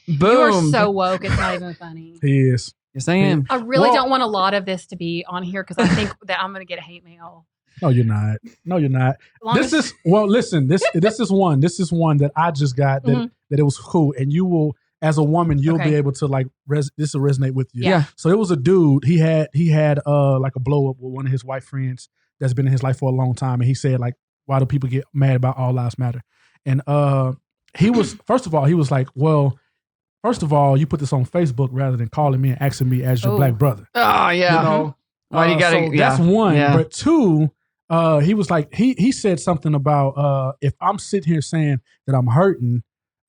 Boom. You are so woke. It's not even funny. He is. Yes, I am. I really don't want a lot of this to be on here because I think that I'm going to get a hate mail. No, you're not. Listen. This is one. This is one that I just got that it was cool, and you will, as a woman, you'll be able to like this will resonate with you. Yeah. So it was a dude. He had like a blow up with one of his white friends that's been in his life for a long time, and he said like, why do people get mad about all lives matter? And he was first of all, he was like, well, first of all, you put this on Facebook rather than calling me and asking me as your black brother. Oh yeah. You know. Well, you gotta, so that's one. Yeah. But two, he was like, he said something about if I'm sitting here saying that I'm hurting,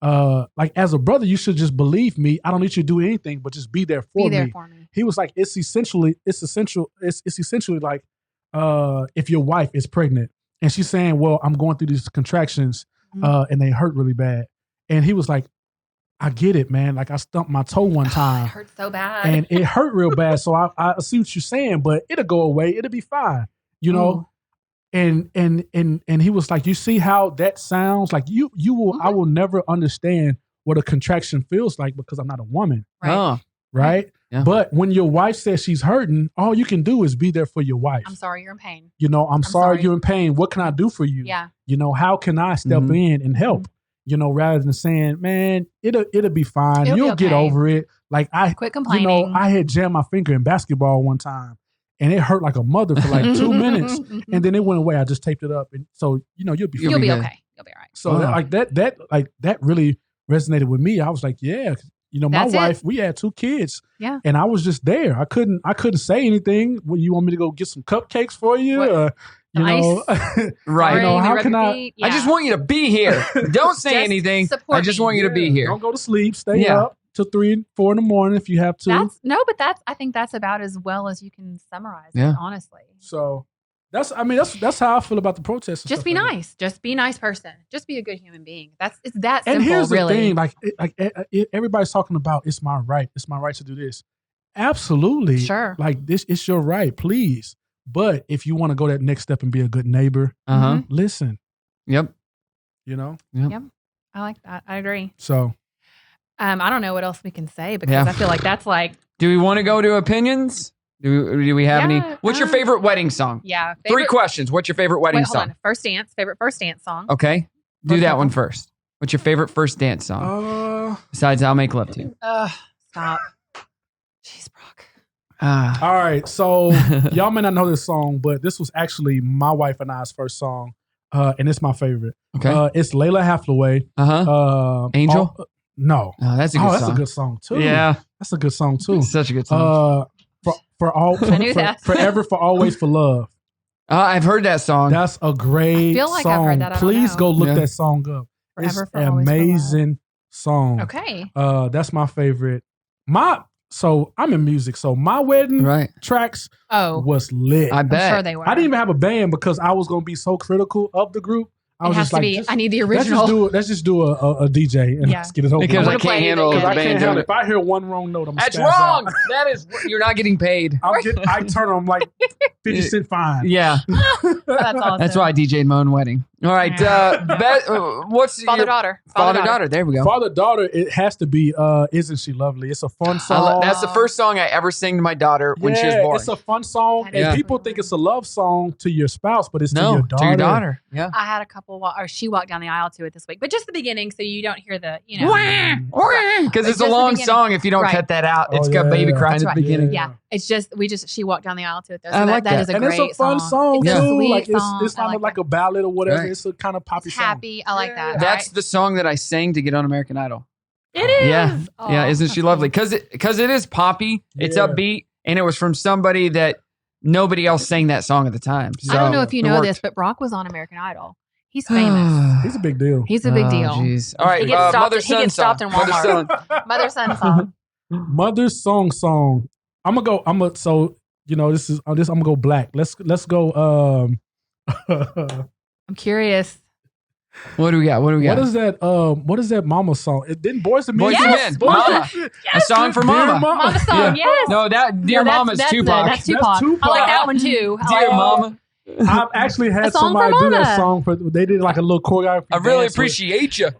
like as a brother, you should just believe me. I don't need you to do anything, but just be there for me. He was like, it's essentially like if your wife is pregnant and she's saying, well, I'm going through these contractions and they hurt really bad. And he was like, I get it, man. Like I stumped my toe one time. It hurt so bad. And it hurt real bad. So I see what you're saying, but it'll go away. It'll be fine. You know? And he was like, you see how that sounds? Like you will, I will never understand what a contraction feels like because I'm not a woman. Right. Right? Yeah. But when your wife says she's hurting, all you can do is be there for your wife. I'm sorry you're in pain. You know, I'm sorry you're in pain. What can I do for you? Yeah. You know, how can I step in and help? You know, rather than saying, man, it'll be fine. You'll get over it. Like quit complaining. You know, I had jammed my finger in basketball one time and it hurt like a mother for like 2 minutes and then it went away. I just taped it up. And so, you know, you'll be okay. You'll be all right. So that really resonated with me. I was like, yeah, you know, my wife, we had 2 kids. Yeah. And I was just there. I couldn't say anything. Well, you want me to go get some cupcakes for you? You know, right. You know, how can I? I just want you to be here. Don't say anything. I just want you to be here. Don't go to sleep. Stay up till 3, 4 in the morning if you have to. I think that's about as well as you can summarize it, honestly. So that's how I feel about the protests. Just be nice. Just be a nice person. Just be a good human being. It's that simple. And here's the really. thing, everybody's talking about it's my right. It's my right to do this. Absolutely. Sure. Like this, it's your right. Please. But if you want to go that next step and be a good neighbor, listen. Yep. You know? Yep. I like that. I agree. So. I don't know what else we can say because I feel like that's like. Do we want to go to opinions? Do we have any? What's your favorite wedding song? Yeah. 3 questions. What's your favorite wedding song? Hold on. First dance. Favorite first dance song. Okay. Do that one first. What's your favorite first dance song? Besides I'll Make Love to You. Stop. Jeez, Brock. All right, so y'all may not know this song, but this was actually my wife and I's first song, and it's my favorite. Okay, it's Layla Hathaway. Angel. No, that's a good song. That's a good song too. Yeah, that's a good song too. It's such a good song. Forever, for always, for love. I've heard that song. That's a great I feel like song. I've heard that. Please go look that song up. Forever, it's an amazing song. Okay. That's my favorite. So I'm in music. So my wedding tracks was lit. I bet. I'm sure they were. I didn't even have a band because I was going to be so critical of the group. I was just like, I need the original. Let's just do a DJ and let's get it over. Because I can't handle the band doing it. If I hear one wrong note, I'm That's wrong. That is, you're not getting paid. I turn on like 50 cent fine. Yeah. That's awesome. That's why I DJ'd my own wedding. All right. What's Father-daughter. Father-daughter. There we go. Father-daughter, it has to be Isn't She Lovely? It's a fun song. That's the first song I ever sang to my daughter when she was born. It's a fun song. And people think it's a love song to your spouse, but it's to your daughter. To your daughter. Yeah. I had a couple, or she walked down the aisle to it this week, but just the beginning, so you don't hear the, Because it's a long song. If you don't cut that out, it's got baby crying at the beginning. Yeah. It's just, she walked down the aisle to it though. So I like that. That is a great song. And it's a fun song It's a too. sweet Like song. it's not like a ballad or whatever. Right. It's a kind of poppy song. Happy. I like that. That's the song that I sang to get on American Idol. It is. Yeah. Oh, Yeah. Isn't she lovely? Because it is poppy. It's upbeat. And it was from somebody that nobody else sang that song at the time. So I don't know if you know worked. this, but Brock was on American Idol. He's famous. He's a big deal. He's a big deal. Jeez. All right. He gets stopped, Mother-son stopped in Walmart. Mother-son song. Mother's song. I'm gonna so this is I'm gonna go black. Let's go I'm curious. What do we got? What is that mama song? It didn't Boys and Men. Boys and Men. Mama. A song for Mama. Mama song, yes. No, Dear Mama's Tupac. That's Tupac. I like that one too. Dear Mama. I've actually had song somebody for do that Mama. song they did like a little choreography. I really dance with- appreciate you.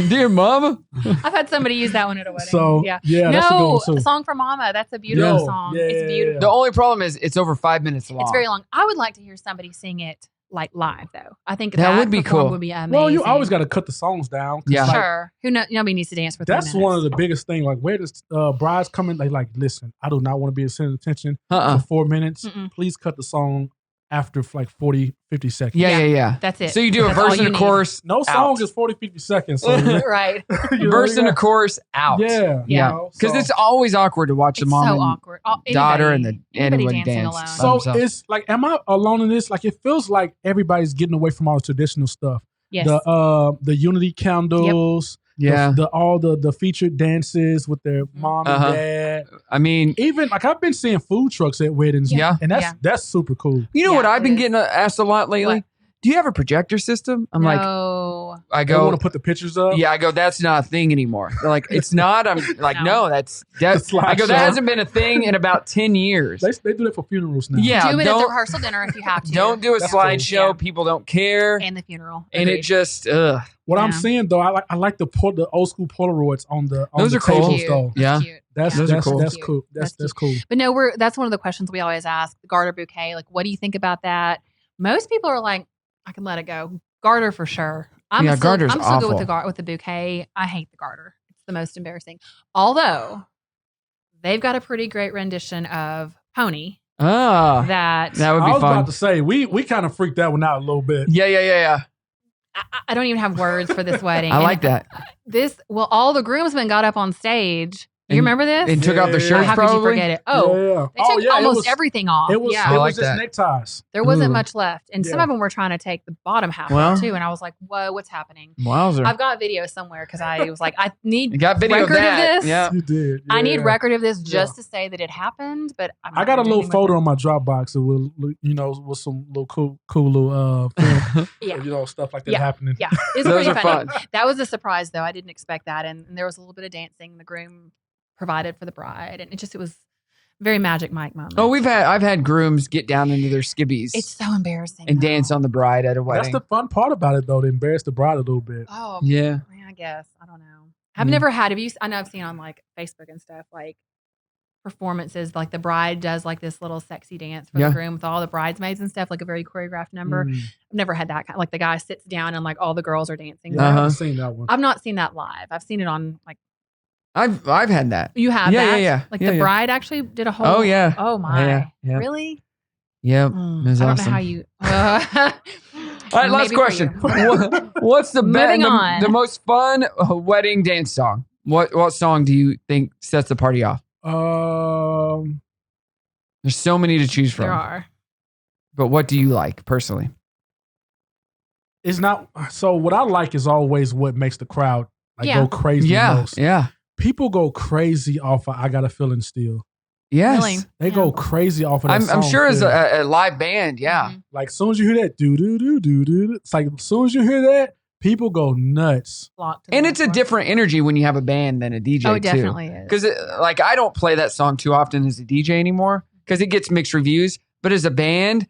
Dear Mama. I've had somebody use that one at a wedding. So yeah, that's a good no, one too. a song for Mama. That's a beautiful song. It's beautiful. The only problem is it's over 5 minutes long. It's very long. I would like to hear somebody sing it like live though. I think That would be perform cool. Would be amazing. Well, you always got to cut the songs down. 'Cause, Yeah. like, Sure. Nobody needs to dance for 3 that's minutes. one of the biggest things. Like, where does brides come in? They like, listen, I do not want to be a center of attention for 4 minutes. Mm-mm. Please cut the song after like 40, 50 seconds. Yeah. That's it. So you do a That's verse all you and a need. chorus. No song is 40, 50 seconds. So, Right. Verse and a chorus out. Yeah. Yeah. Because it's always awkward to watch the It's mom so and awkward. daughter Anybody- and anybody anybody dancing dance. alone. by So themselves. it's like, am I alone in this? Like, it feels like everybody's getting away from all the traditional stuff. Yes. The unity candles. Yeah. All the featured dances with their mom Uh-huh. and dad. I mean, Even like I've been seeing food trucks at weddings. Yeah. And that's super cool. you know Yeah, what I've it been is. getting asked a lot lately? What? Do you have a projector system? I'm like, no. I They go, want to put the pictures up. yeah, I go, that's not a thing anymore. They're like, it's not. I'm like, No. no, that's The slideshow. I go, that hasn't been a thing in about 10 years. They do that for funerals now. Yeah. Do it at the don't rehearsal dinner if you have to. don't do a That's cool. slideshow. Yeah. People don't care. And the funeral. And it Agreed. just, What I'm Yeah. seeing though, I like the old school Polaroids on the Those the are cool. tables Cute. though. Yeah. That's cute. That's Those are cool. That's Cute. cool. That's That's cool. But no, that's one of the questions we always ask. The garter bouquet, like, what do you think about that? Most people are like, I can let it go. Garter for sure. Yeah, garter's I'm still good awful. with the bouquet. I hate the garter. It's the most embarrassing. Although they've got a pretty great rendition of Pony that that would I be was fun. about to say we kind of freaked that one out a little bit. Yeah. I don't even have words for this wedding. I And like that. all the groomsmen got up on stage. You And- remember this? And took off their Yeah. shirts, How could you probably. forget it? Oh, yeah. they took it almost was, everything off. It was, yeah. it I like was just that. neckties. There wasn't Ooh. much left. And some Yeah. of them were trying to take the bottom half Well. off too. And I was like, whoa, what's happening? Wowzer. I've got video somewhere because I was like, I need You got video record of that. of this. Yeah. You did. I need yeah. record of this just to say that it happened. But I'm I not got a gonna do little anything with photo it. on my Dropbox with some little cool little film, Yeah. stuff like that Yeah. happening. Yeah, it's Those pretty are funny. fun. That was a surprise, though. I didn't expect that, and there was a little bit of dancing. The groom provided for the bride, and it was very Magic Mike moment. Oh, I've had grooms get down into their skibbies It's so embarrassing. and though. dance on the bride at a That's wedding. the fun part about it though, to embarrass the bride a little bit. Oh, Yeah. I guess I don't know. I've Mm. never had. I know I've seen on like Facebook and stuff like performances. Like the bride does like this little sexy dance for Yeah. the groom with all the bridesmaids and stuff, like a very choreographed number. Mm. I've never had that kind. Like the guy sits down and like all the girls are dancing. Yeah, I Uh-huh. haven't seen that one. I've not seen that live. I've seen it on like I've had that. you have Yeah, that. yeah. Like Yeah, the yeah. bride actually did a whole. Oh, yeah. Oh my. Yeah. Really? Yep. Mm, It was I don't awesome. know how you. All right, last question. What's the Moving on. the most fun wedding dance song? What song do you think sets the party off? There's so many to choose from. There are. But what do you like personally? It's not. So what I like is always what makes the crowd Yeah. go crazy. Yeah. Most. Yeah. People go crazy off of "I Got a Feeling" still. Yes. Really? They Yeah. go crazy off of that I'm song. sure as too. a live band, yeah. Mhm. Like as soon as you hear that do do do do do, it's like as soon as you hear that, people go nuts. Flock to the And it's a dance floor. different energy when you have a band than a DJ Oh, it too. definitely is. Because like I don't play that song too often as a DJ anymore because it gets mixed reviews. But as a band,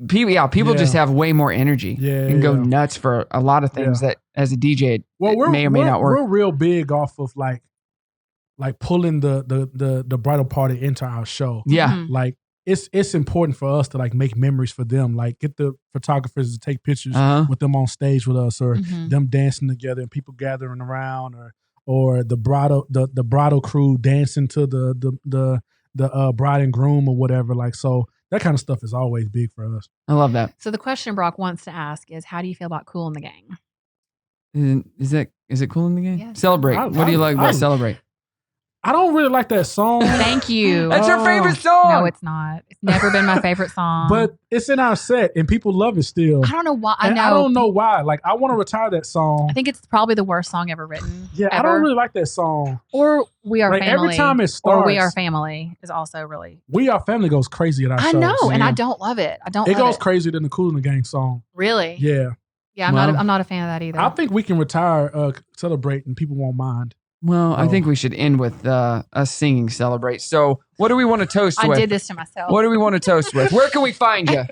people just have way more energy and go nuts for a lot of things that as a DJ may or may not work. We're real big off of like pulling the bridal party into our show. Yeah. Mm-hmm. Like it's important for us to like make memories for them. Like get the photographers to take pictures with them on stage with us, or them dancing together and people gathering around, or the bridal crew dancing to the bride and groom or whatever. Like, so that kind of stuff is always big for us. I love that. So the question Brock wants to ask is, how do you feel about Kool and the Gang? Is it Kool in the Gang? Yes. Celebrate. What do you like about Celebrate? I don't really like that song. Thank you. That's your favorite song. No, it's not. It's never been my favorite song. But it's in our set and people love it still. I don't know why. I don't know why. Like, I want to retire that song. I think it's probably the worst song ever written. Yeah, ever. I don't really like that song. Or We Are like, Family. every time it starts. Or We Are Family is also really. We Are Family goes crazy at our shows. I know, and I don't love it. It goes crazier than the Kool and the Gang song. Really? Yeah. Yeah, I'm not a fan of that either. I think we can retire Celebrate and people won't mind. Well, I think we should end with us singing Celebrate. So what do we want to toast with? I did this to myself. What do we want to toast with? Where can we find you?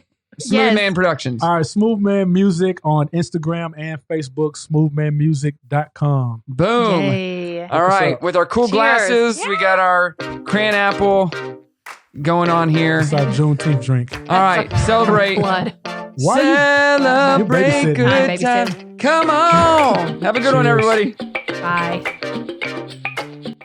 Smoothman Productions. All right, Smoothman Music on Instagram and Facebook, smoothmanmusic.com. Boom. Yay. All right, with our cool Cheers. glasses, we got our cran apple going on here. It's our Juneteenth drink. All right, celebrate. Blood. Celebrate You're good time. Come on. Have a good one, everybody. Bye.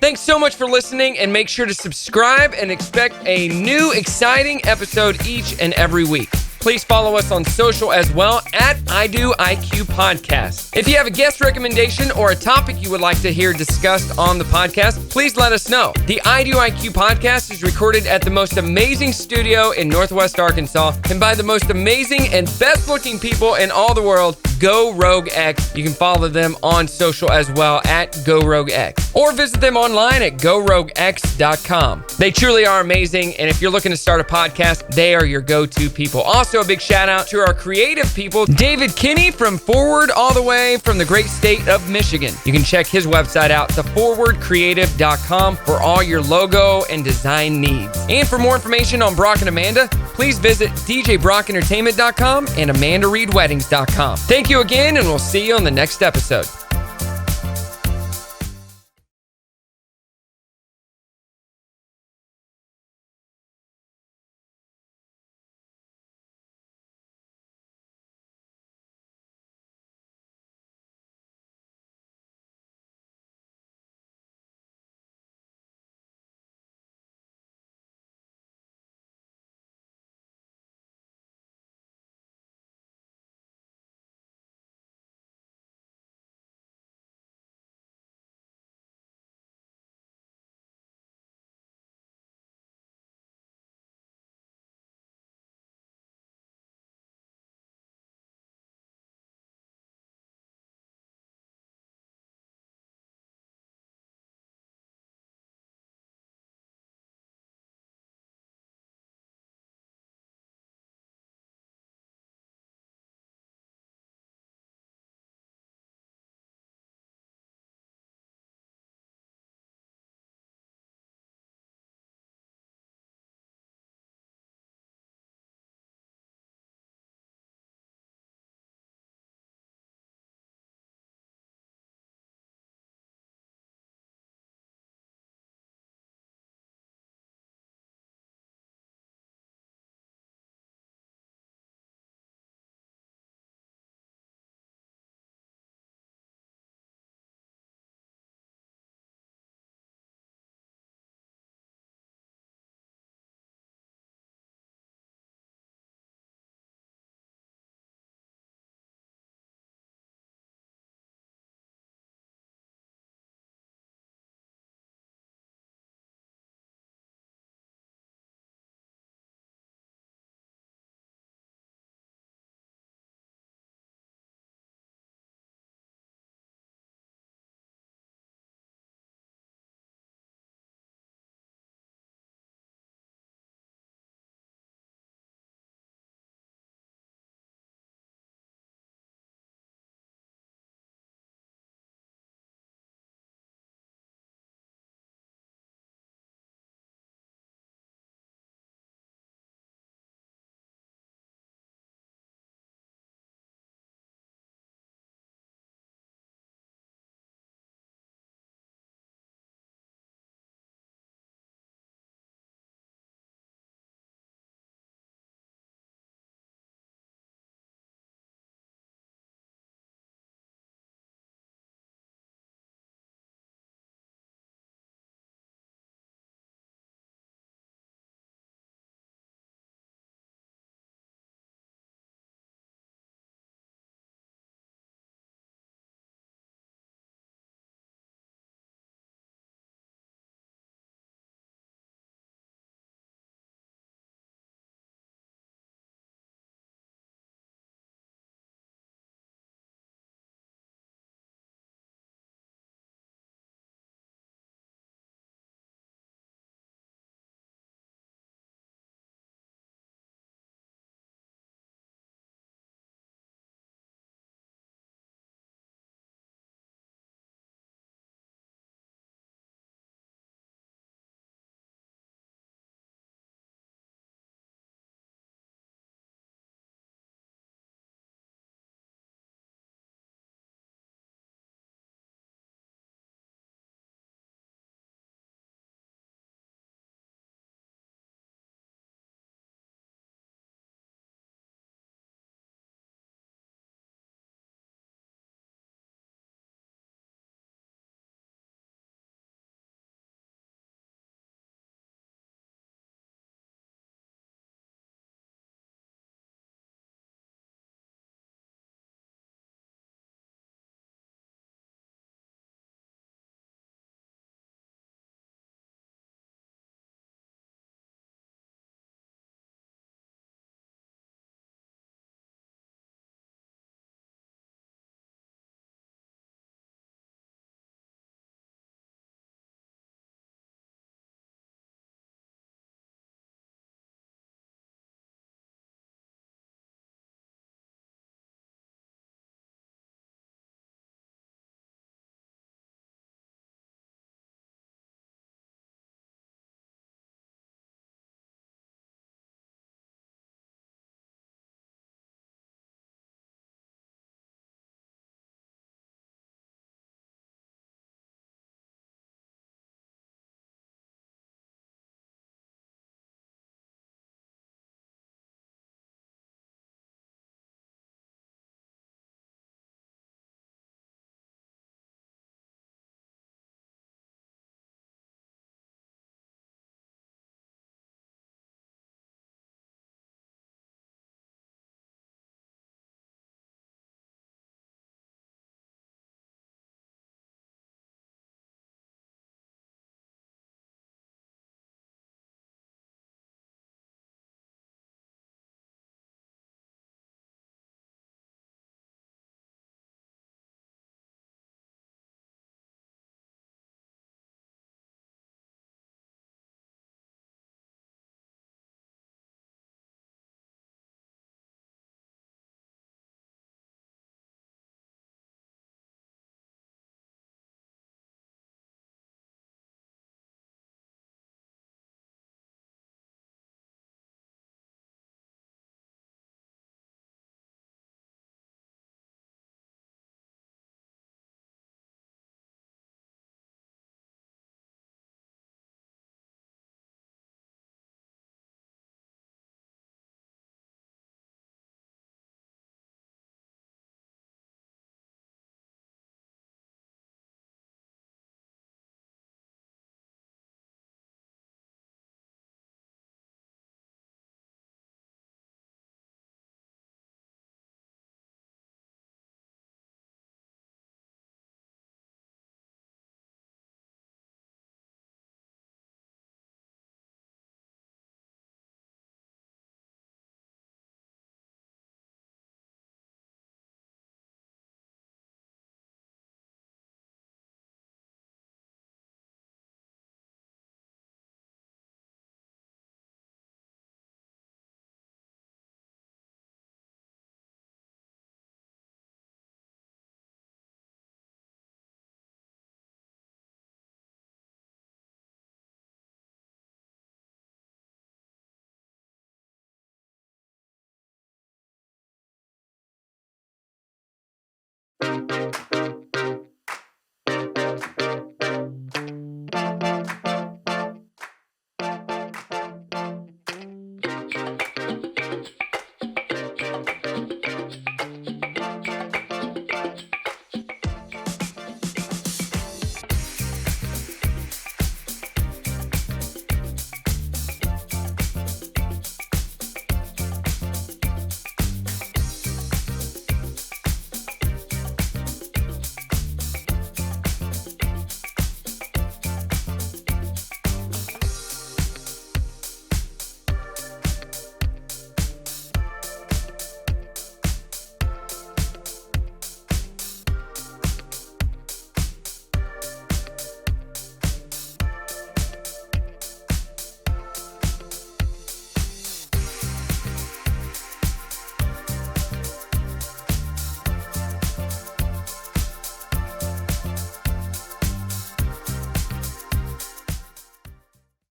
Thanks so much for listening, and make sure to subscribe and expect a new exciting episode each and every week. Please follow us on social as well at I Do IQ Podcast. If you have a guest recommendation or a topic you would like to hear discussed on the podcast, please let us know. The I Do IQ Podcast is recorded at the most amazing studio in Northwest Arkansas and by the most amazing and best looking people in all the world, Go Rogue X. You can follow them on social as well at Go Rogue X, or visit them online at GoRogueX.com. They truly are amazing, and if you're looking to start a podcast, they are your go-to people. Also, a big shout out to our creative people, David Kinney from Forward, all the way from the great state of Michigan. You can check his website out, theforwardcreative.com, for all your logo and design needs. And for more information on Brock and Amanda, please visit djbrockentertainment.com and amandareedweddings.com. Thank you again, and we'll see you on the next episode.